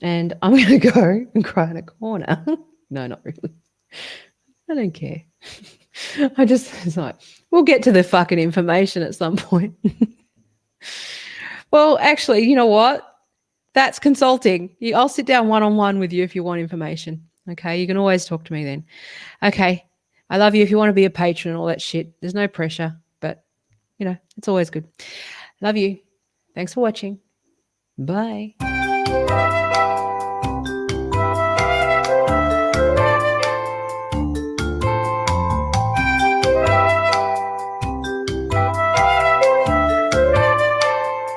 And I'm going to go and cry in a corner. No, not really. I don't care. It's like, we'll get to the fucking information at some point. Well, actually, you know what? That's consulting. I'll sit down one-on-one with you if you want information. Okay, you can always talk to me then. Okay, I love you. If you want to be a patron and all that shit, there's no pressure, but, you know, it's always good. Love you. Thanks for watching. Bye.